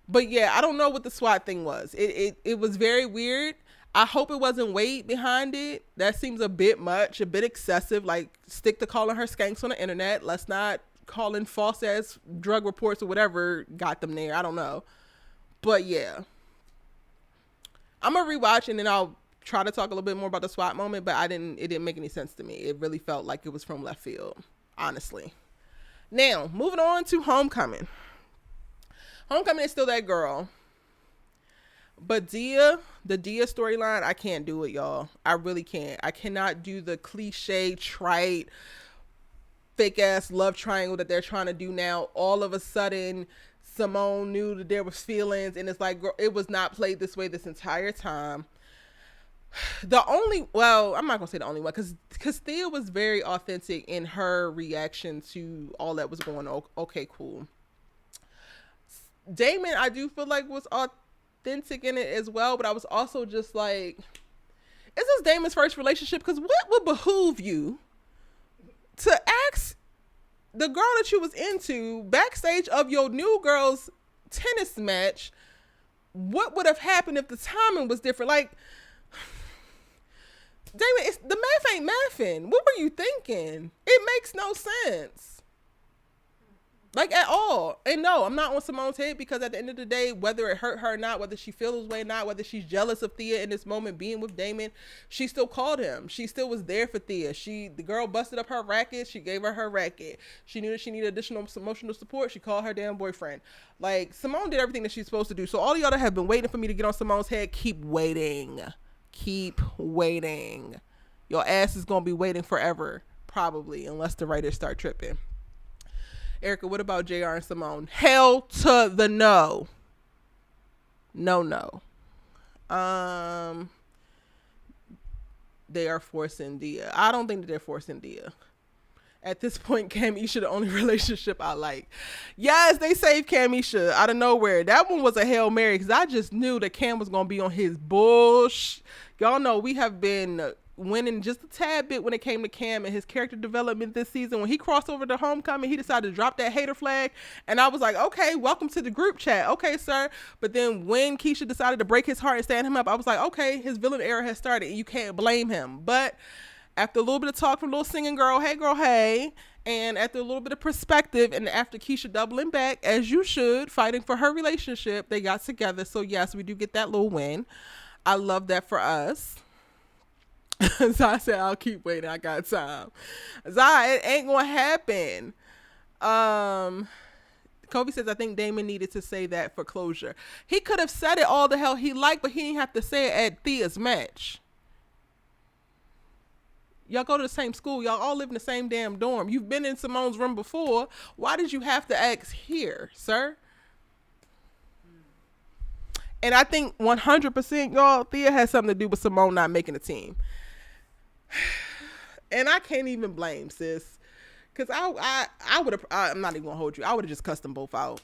But yeah, I don't know what the SWAT thing was. It was very weird. I hope it wasn't Wade behind it. That seems a bit much, a bit excessive. Like, stick to calling her skanks on the internet. Let's not call in false ass drug reports or whatever got them there. I don't know. But yeah. I'm going to rewatch and then I'll try to talk a little bit more about the SWAT moment, but it didn't make any sense to me. It really felt like it was from left field, honestly. Now, moving on to Homecoming. Homecoming is still that girl. But the Dia storyline, I can't do it, y'all. I really can't. I cannot do the cliche, trite, fake ass love triangle that they're trying to do now. All of a sudden, Simone knew that there was feelings, and it's like, girl, it was not played this way this entire time. I'm not gonna say the only one, because Thea was very authentic in her reaction to all that was going on. Okay, cool. Damon, I do feel like was authentic in it as well, but I was also just like, is this Damon's first relationship? Because what would behoove you to ask the girl that you was into backstage of your new girl's tennis match what would have happened if the timing was different? Like, Damon, the math ain't mathing. What were you thinking? It makes no sense. Like at all. And no, I'm not on Simone's head because at the end of the day, whether it hurt her or not, whether she feels this way or not, whether she's jealous of Thea in this moment being with Damon, she still called him. She still was there for Thea. The girl busted up her racket. She gave her racket. She knew that she needed additional emotional support. She called her damn boyfriend. Like, Simone did everything that she's supposed to do. So all of y'all that have been waiting for me to get on Simone's head, keep waiting. Keep waiting. Your ass is going to be waiting forever, probably, unless the writers start tripping. Erica, what about JR and Simone? Hell to the no. No. They are forcing Dia. I don't think that they're forcing Dia. At this point, Camisha the only relationship I like. Yes, they saved Camisha out of nowhere. That one was a Hail Mary because I just knew that Cam was going to be on his bullshit. Y'all know we have been winning just a tad bit when it came to Cam and his character development this season. When he crossed over to Homecoming, he decided to drop that hater flag, and I was like, okay, welcome to the group chat. Okay, sir. But then when Keisha decided to break his heart and stand him up, I was like, okay, his villain era has started and you can't blame him. But after a little bit of talk from little singing girl, hey, and after a little bit of perspective, and after Keisha doubling back, as you should, fighting for her relationship, they got together. So yes, we do get that little win. I love that for us. So I said, I'll keep waiting. I got time. Zai, it ain't gonna happen. Kobe says, I think Damon needed to say that for closure. He could have said it all the hell he liked, but he didn't have to say it at Thea's match. Y'all go to the same school. Y'all all live in the same damn dorm. You've been in Simone's room before. Why did you have to ask here, sir? And I think 100%, y'all, Thea has something to do with Simone not making the team. And I can't even blame sis, because I would have, I'm not even gonna hold you, I would have just cussed them both out.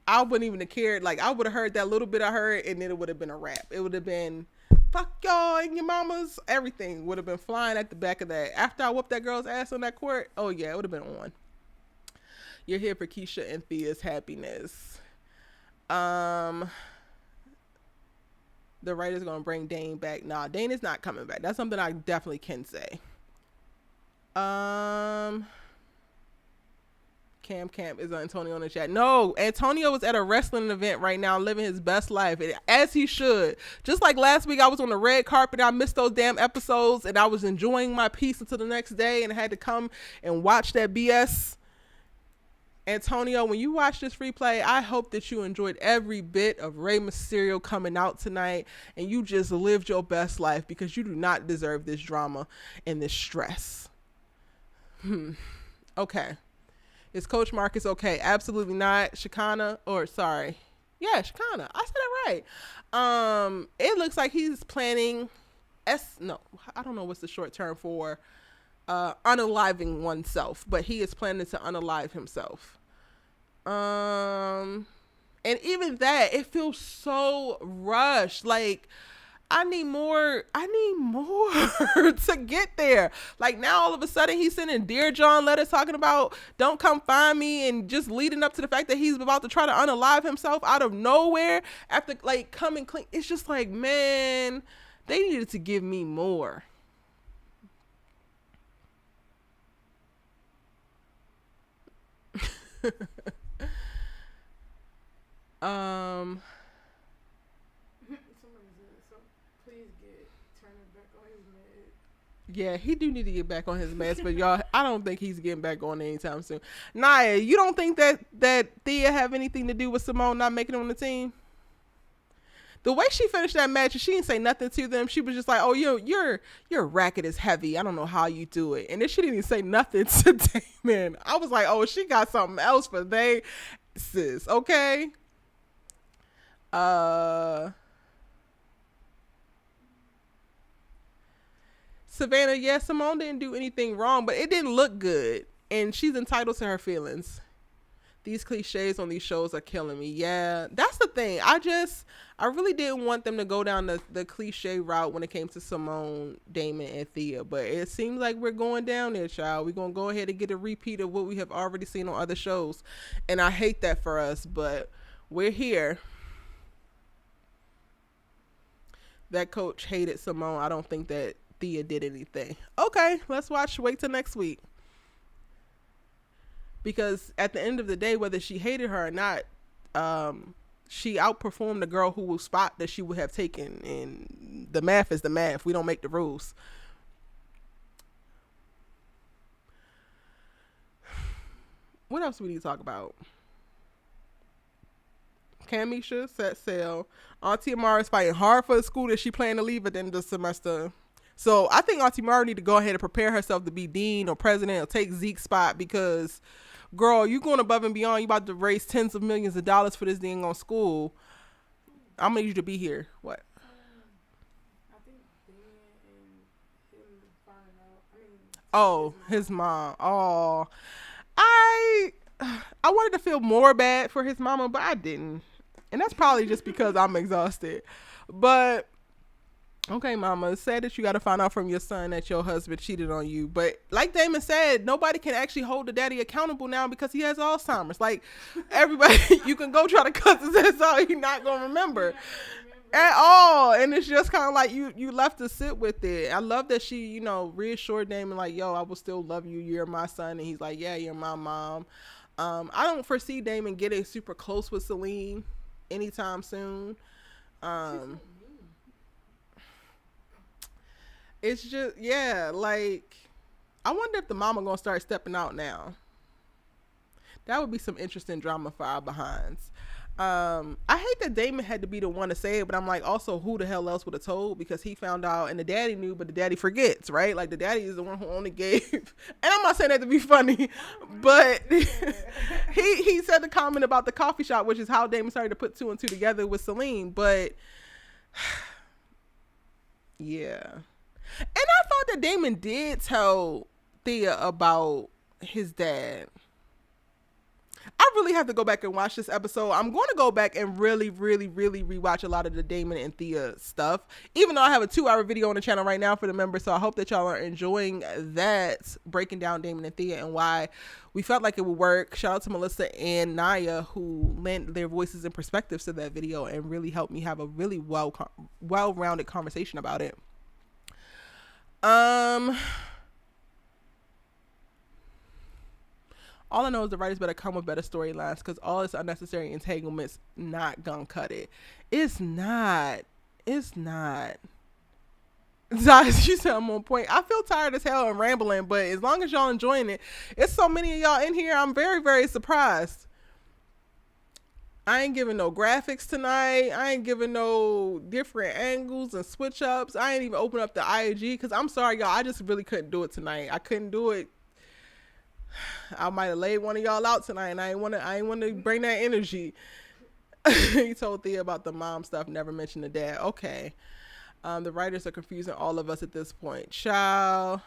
I wouldn't even have cared. Like, I would have heard that little bit I heard and then it would have been a wrap. It would have been fuck y'all and your mamas. Everything would have been flying at the back of that. After I whooped that girl's ass on that court, oh yeah, it would have been on. You're here for Keisha and Thea's happiness. The writer's gonna bring Dane back. Nah, Dane is not coming back. That's something I definitely can say. Cam is Antonio in the chat. No, Antonio is at a wrestling event right now, living his best life, as he should. Just like last week, I was on the red carpet. I missed those damn episodes, and I was enjoying my peace until the next day, and I had to come and watch that BS. Antonio, when you watch this replay, I hope that you enjoyed every bit of Rey Mysterio coming out tonight and you just lived your best life, because you do not deserve this drama and this stress. Okay. Is Coach Marcus okay? Absolutely not. Shekinah, or sorry. Yeah, Shekinah. I said it right. It looks like he's planning I don't know what's the short term for unaliving oneself, but he is planning to unalive himself. And even that, it feels so rushed. Like, I need more to get there. Like, now all of a sudden he's sending Dear John letters talking about don't come find me, and just leading up to the fact that he's about to try to unalive himself out of nowhere after like coming clean. It's just like, man, they needed to give me more. Yeah, he do need to get back on his meds, but y'all, I don't think he's getting back on anytime soon. Naya, you don't think that Thea have anything to do with Simone not making it on the team? The way she finished that match, she didn't say nothing to them. She was just like, "Oh, your racket is heavy. I don't know how you do it." And then she didn't even say nothing to Damon. I was like, "Oh, she got something else for they, sis." Okay. Savannah, yeah, Simone didn't do anything wrong, but it didn't look good, and she's entitled to her feelings. These cliches on these shows are killing me. Yeah, that's the thing. I really didn't want them to go down the cliche route when it came to Simone, Damon, and Thea, but it seems like we're going down there, child. We're going to go ahead and get a repeat of what we have already seen on other shows, and I hate that for us, but we're here. That coach hated Simone. I don't think that Thea did anything. Okay, let's wait till next week. because at the end of the day, whether she hated her or not, she outperformed the girl who spot that she would have taken, and the math is the math. We don't make the rules. What else do we need to talk about? Camisha set sail. Auntie Amara is fighting hard for the school that she planned to leave at the end of the semester. So I think Auntie Amara need to go ahead and prepare herself to be dean or president or take Zeke's spot, because, girl, you going above and beyond. You about to raise tens of millions of dollars for this dang on school. I'm gonna need you to be here. What? I think Dan and him finding out. I mean, Oh, his mom. Oh, I wanted to feel more bad for his mama, but I didn't. And that's probably just because I'm exhausted. But, okay, mama, it's sad that you got to find out from your son that your husband cheated on you. But like Damon said, nobody can actually hold the daddy accountable now because he has Alzheimer's. Like, everybody, you can go try to cut his ass out. He's not going to remember at all. And it's just kind of like you left to sit with it. I love that she, you know, reassured Damon, like, yo, I will still love you. You're my son. And he's like, yeah, you're my mom. I don't foresee Damon getting super close with Celine anytime soon. It's just, yeah, like, I wonder if the mama gonna start stepping out now. That would be some interesting drama for our behinds. I hate that Damon had to be the one to say it, but I'm like, also, who the hell else would have told? Because he found out, and the daddy knew, but the daddy forgets, right? Like, the daddy is the one who only gave. And I'm not saying that to be funny, but he said the comment about the coffee shop, which is how Damon started to put two and two together with Celine. But yeah. And I thought that Damon did tell Thea about his dad. I really have to go back and watch this episode. I'm going to go back and really, really, really rewatch a lot of the Damon and Thea stuff, even though I have a 2-hour video on the channel right now for the members. So I hope that y'all are enjoying that, breaking down Damon and Thea and why we felt like it would work. Shout out to Melissa and Naya, who lent their voices and perspectives to that video and really helped me have a really well-rounded conversation about it. All I know is the writers better come with better storylines, because all this unnecessary entanglements not gonna cut it. It's not. Zaz, you said I'm on point. I feel tired as hell and rambling, but as long as y'all enjoying it, it's so many of y'all in here. I'm very, very surprised. I ain't giving no graphics tonight. I ain't giving no different angles and switch ups. I ain't even open up the IG because I'm sorry, y'all. I just really couldn't do it tonight. I couldn't do it. I might have laid one of y'all out tonight, and I ain't want to bring that energy. He told Thea about the mom stuff, never mentioned the dad. Okay. The writers are confusing all of us at this point. Child.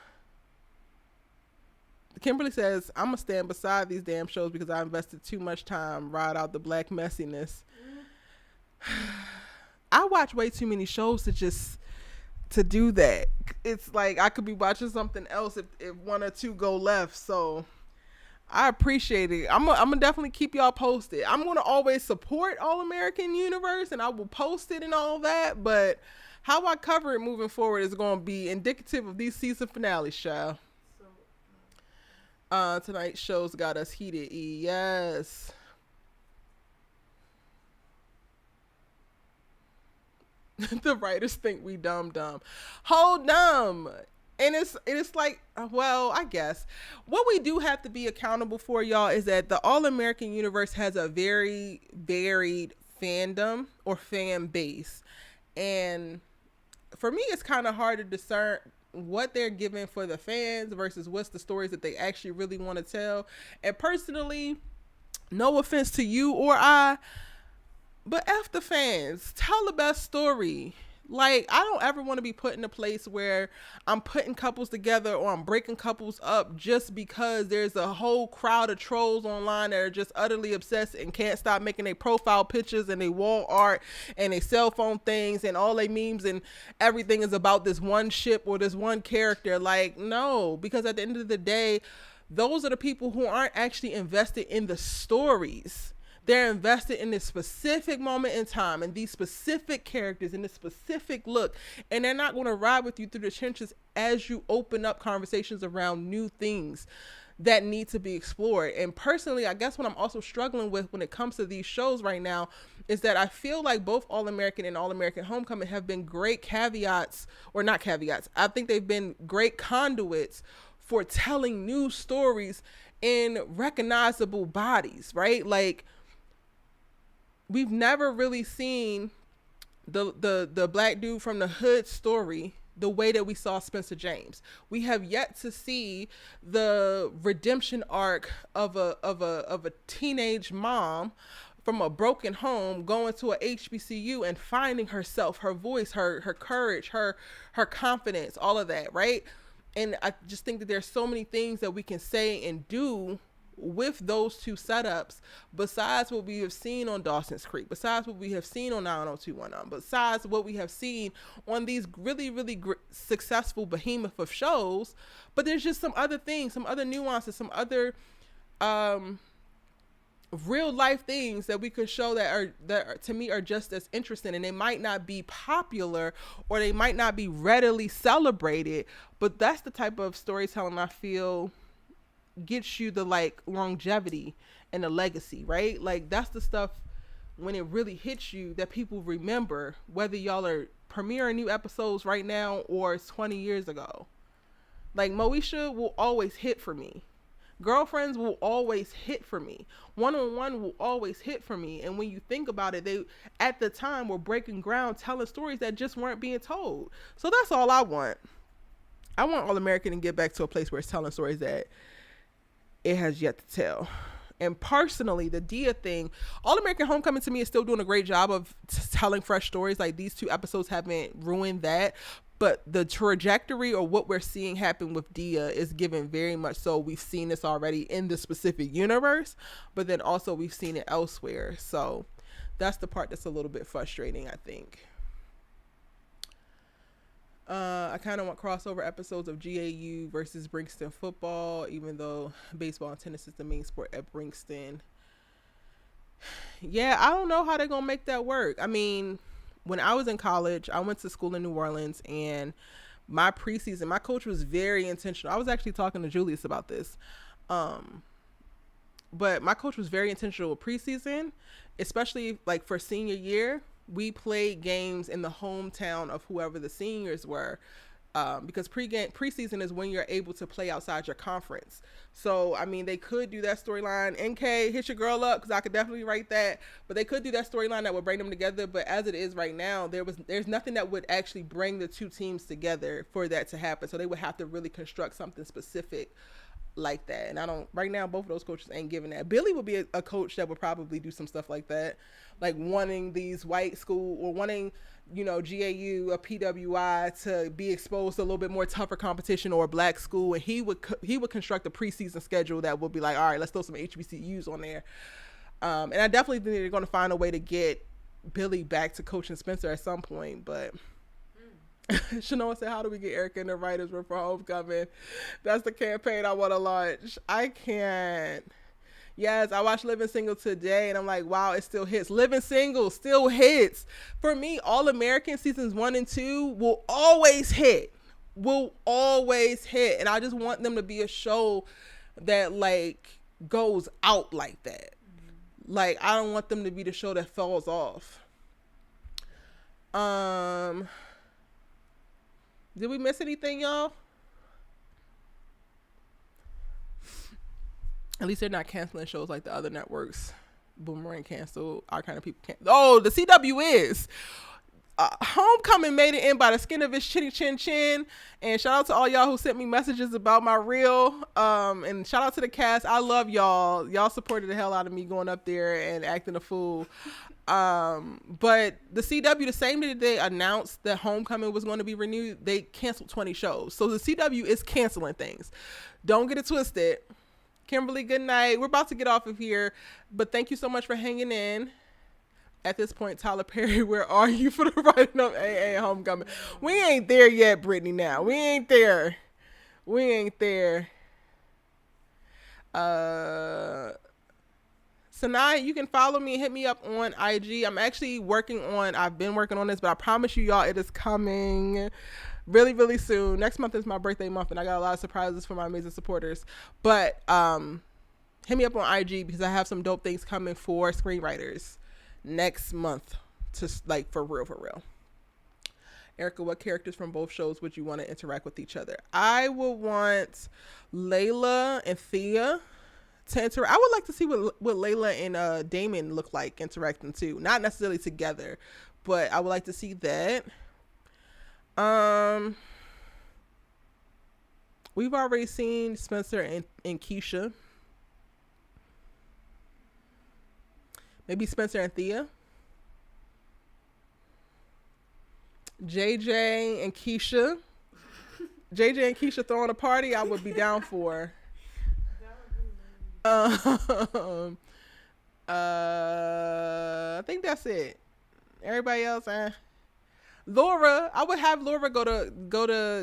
Kimberly says, I'm going to stand beside these damn shows because I invested too much time, ride out the black messiness. I watch way too many shows to do that. It's like I could be watching something else if one or two go left. So I appreciate it. I'm gonna definitely keep y'all posted. I'm gonna always support All American Universe, and I will post it and all that, but how I cover it moving forward is gonna be indicative of these season finales, child. Tonight's shows got us heated. Yes. The writers think we dumb. Hold dumb. And it's like, well, I guess what we do have to be accountable for, y'all, is that the All-American Universe has a very varied fandom or fan base. And for me, it's kind of hard to discern what they're giving for the fans versus what's the stories that they actually really want to tell. And personally, no offense to you or I, but F the fans. Tell the best story. Like, I don't ever want to be put in a place where I'm putting couples together or I'm breaking couples up just because there's a whole crowd of trolls online that are just utterly obsessed and can't stop making their profile pictures and their wall art and their cell phone things and all their memes and everything is about this one ship or this one character. Like, no, because at the end of the day, those are the people who aren't actually invested in the stories. They're invested in this specific moment in time and these specific characters and this specific look. And they're not going to ride with you through the trenches as you open up conversations around new things. that need to be explored. And personally, I guess what I'm also struggling with when it comes to these shows right now is that I feel like both All American and All American Homecoming have been great caveats, or not caveats. I think they've been great conduits for telling new stories in recognizable bodies, right? Like, we've never really seen the black dude from the hood story the way that we saw Spencer James. We have yet to see the redemption arc of a teenage mom from a broken home going to a HBCU and finding herself, her voice, her courage, her confidence, all of that, right? And I just think that there's so many things that we can say and do with those two setups, besides what we have seen on Dawson's Creek, besides what we have seen on 90210, besides what we have seen on these really successful behemoth of shows. But there's just some other things, some other nuances, some other real life things that we could show that to me are just as interesting, and they might not be popular or they might not be readily celebrated, but that's the type of storytelling I feel gets you the like longevity and the legacy, right? Like, that's the stuff when it really hits you that people remember, whether y'all are premiering new episodes right now or it's 20 years ago. Like, Moesha will always hit for me. Girlfriends will always hit for me. One-on-one will always hit for me. And when you think about it, they at the time were breaking ground, telling stories that just weren't being told. So that's all I want. I want All American to get back to a place where it's telling stories that it has yet to tell. And personally, the DHEA thing, All American Homecoming to me is still doing a great job of telling fresh stories. Like, these two episodes haven't ruined that, but the trajectory or what we're seeing happen with DHEA is given very much so. We've seen this already in the specific universe, but then also we've seen it elsewhere. So that's the part that's a little bit frustrating, I think. I kind of want crossover episodes of GAU versus Brinkston football, even though baseball and tennis is the main sport at Brinkston. Yeah, I don't know how they're going to make that work. I mean, when I was in college, I went to school in New Orleans, and my preseason, my coach was very intentional. I was actually talking to Julius about this. But my coach was very intentional with preseason, especially like for senior year. We played games in the hometown of whoever the seniors were, because preseason is when you're able to play outside your conference. So, I mean, they could do that storyline. NK, hit your girl up, because I could definitely write that. But they could do that storyline that would bring them together. But as it is right now, there's nothing that would actually bring the two teams together for that to happen. So they would have to really construct something specific like that. And right now, both of those coaches ain't giving that. Billy would be a coach that would probably do some stuff like that, like wanting these white school, or wanting, GAU, a PWI to be exposed to a little bit more tougher competition, or a black school. And he would construct a preseason schedule that would be like, all right, let's throw some HBCUs on there. And I definitely think they're going to find a way to get Billy back to coaching Spencer at some point, but Shanoa said, how do we get Erica in the writers room for Homecoming? That's the campaign I want to launch. I can't. Yes, I watched Living Single today, and I'm like, wow, it still hits. Living Single still hits. For me, All American seasons 1 and 2 will always hit. And I just want them to be a show that, like, goes out like that. Like, I don't want them to be the show that falls off. Did we miss anything, y'all? At least they're not canceling shows like the other networks. Boomerang canceled. Our kind of people can't. Oh, the CW is. Homecoming made it in by the skin of his chinny chin chin. And shout out to all y'all who sent me messages about my reel. And shout out to the cast. I love y'all. Y'all supported the hell out of me going up there and acting a fool. But the CW, the same day that they announced that Homecoming was going to be renewed, they canceled 20 shows. So the CW is canceling things. Don't get it twisted. Kimberly, good night. We're about to get off of here, but thank you so much for hanging in. At this point, Tyler Perry, where are you for the writing of AA Homecoming? We ain't there yet, Brittany, now. We ain't there. Sanai, you can follow me and hit me up on IG. I've been working on this, but I promise you, y'all, it is coming. really, really soon. Next month is my birthday month, and I got a lot of surprises for my amazing supporters. But hit me up on IG because I have some dope things coming for screenwriters next month. To like for real. Erica, what characters from both shows would you want to interact with each other? I would want Layla and Thea to interact. I would like to see what Layla and Damon look like interacting too. Not necessarily together, but I would like to see that. We've already seen Spencer and Keisha. Maybe Spencer and Thea. JJ and Keisha. JJ and Keisha throwing a party, I would be down for. I think that's it. Everybody else, Laura, I would have Laura go to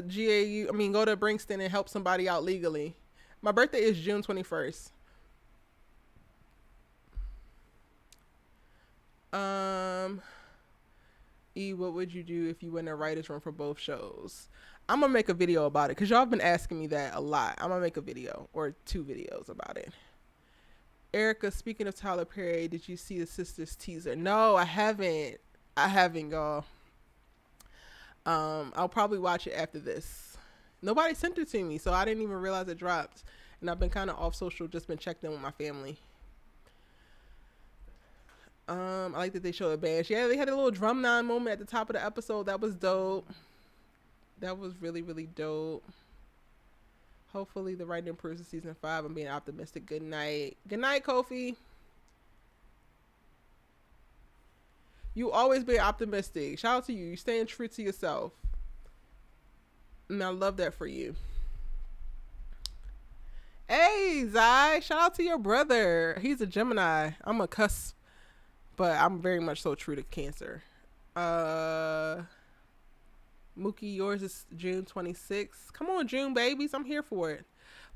GAU. I mean, go to Brinkston and help somebody out legally. My birthday is June 21st. What would you do if you were in a writer's room for both shows? I'm gonna make a video about it because y'all have been asking me that a lot. I'm gonna make a video or 2 videos about it. Erica, speaking of Tyler Perry, did you see the Sisters teaser? No, I haven't, y'all. I'll probably watch it after this. Nobody sent it to me, so I didn't even realize it dropped. And I've been kind of off social, just been checked in with my family. I like that they showed a band. Yeah, they had a little drum line moment at the top of the episode. That was dope. That was really, really dope. Hopefully the writing improves in season 5. I'm being optimistic. Good night. Good night, Kofi. You always be optimistic. Shout out to you. You're staying true to yourself. And I love that for you. Hey, Zai. Shout out to your brother. He's a Gemini. I'm a cuss. But I'm very much so true to Cancer. Mookie, yours is June 26th. Come on, June babies. I'm here for it.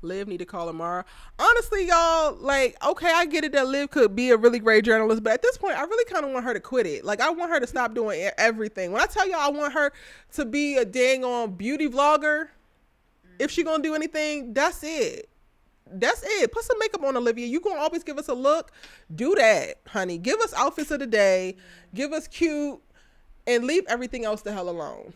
Liv need to call Amara. Honestly, y'all, like, okay, I get it that Liv could be a really great journalist, but at this point, I really kind of want her to quit it. Like, I want her to stop doing everything. When I tell y'all I want her to be a dang on beauty vlogger, if she gonna do anything, that's it. That's it. Put some makeup on, Olivia. You gonna always give us a look. Do that, honey. Give us outfits of the day. Give us cute, and leave everything else the hell alone.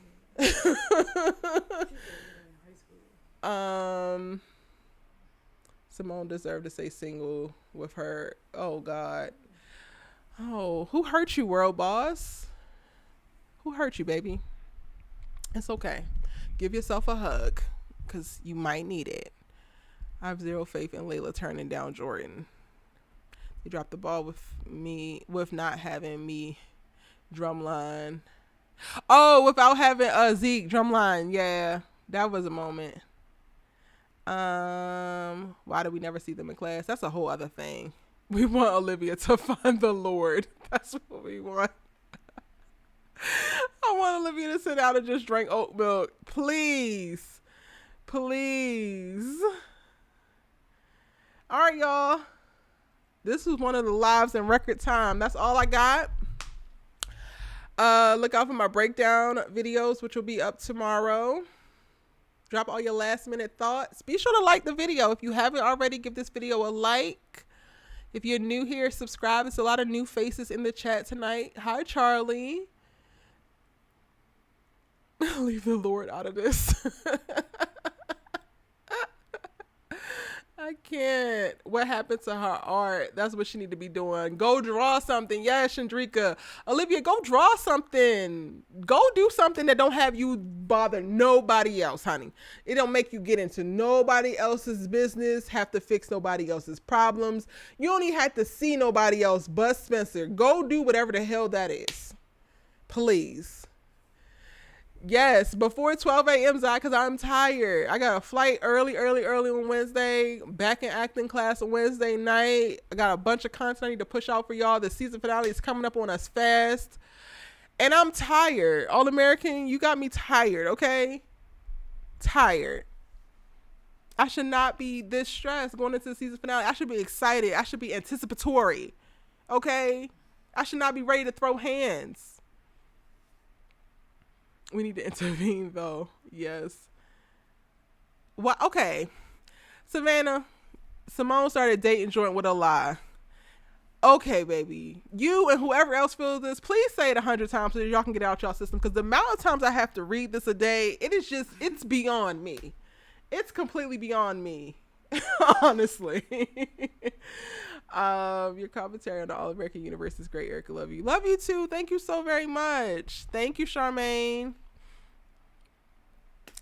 Simone deserved to say single with her. Oh God. Oh, who hurt you, world boss? Who hurt you, baby? It's okay. Give yourself a hug, because you might need it. I have zero faith in Layla turning down Jordan. He dropped the ball with not having me drumline. Oh, without having Zeke drumline. Yeah, that was a moment. Why did we never see them in class? That's a whole other thing. We want Olivia to find the Lord. That's what we want. I want Olivia to sit down and just drink oat milk. Please. Please. All right, y'all. This was one of the lives in record time. That's all I got. Look out for my breakdown videos, which will be up tomorrow. Drop all your last minute thoughts. Be sure to like the video. If you haven't already, give this video a like. If you're new here, subscribe. There's a lot of new faces in the chat tonight. Hi, Charlie. Leave the Lord out of this. I can't. What happened to her art? That's what she need to be doing. Go draw something. Yeah, Chandrika. Olivia, go draw something. Go do something that don't have you bother nobody else, honey. It don't make you get into nobody else's business, have to fix nobody else's problems. You don't even have to see nobody else but Spencer. Go do whatever the hell that is. Please. Yes, before 12 a.m. Zai, because I'm tired. I got a flight early on Wednesday. Back in acting class on Wednesday night. I got a bunch of content I need to push out for y'all. The season finale is coming up on us fast. And I'm tired. All American, you got me tired, okay? Tired. I should not be this stressed going into the season finale. I should be excited. I should be anticipatory, okay? I should not be ready to throw hands. We need to intervene, though. Yes. Well, okay. Savannah, Simone started dating Jordan with a lie. Okay, baby. You and whoever else feels this, please say it 100 times so that y'all can get out y'all system. Because the amount of times I have to read this a day, it's beyond me. It's completely beyond me. Honestly. Your commentary on the All American Universe is great, Erica. Love you. Love you too. Thank you so very much. Thank you, Charmaine.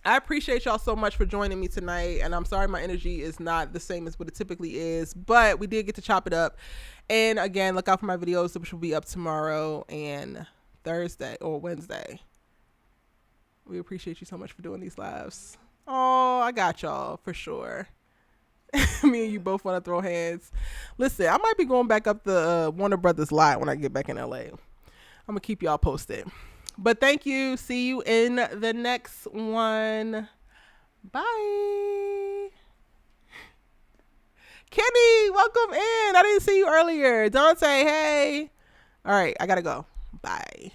I appreciate y'all so much for joining me tonight, and I'm sorry my energy is not the same as what it typically is, but we did get to chop it up. And again, look out for my videos, which will be up tomorrow and Thursday or Wednesday. We appreciate you so much for doing these lives. Oh, I got y'all for sure. Me and you both want to throw hands. Listen, I might be going back up the Warner Brothers lot when I get back in LA. I'm gonna keep y'all posted. But thank you. See you in the next one. Bye. Kenny, welcome in. I didn't see you earlier. Dante, hey. All right, I gotta go. Bye.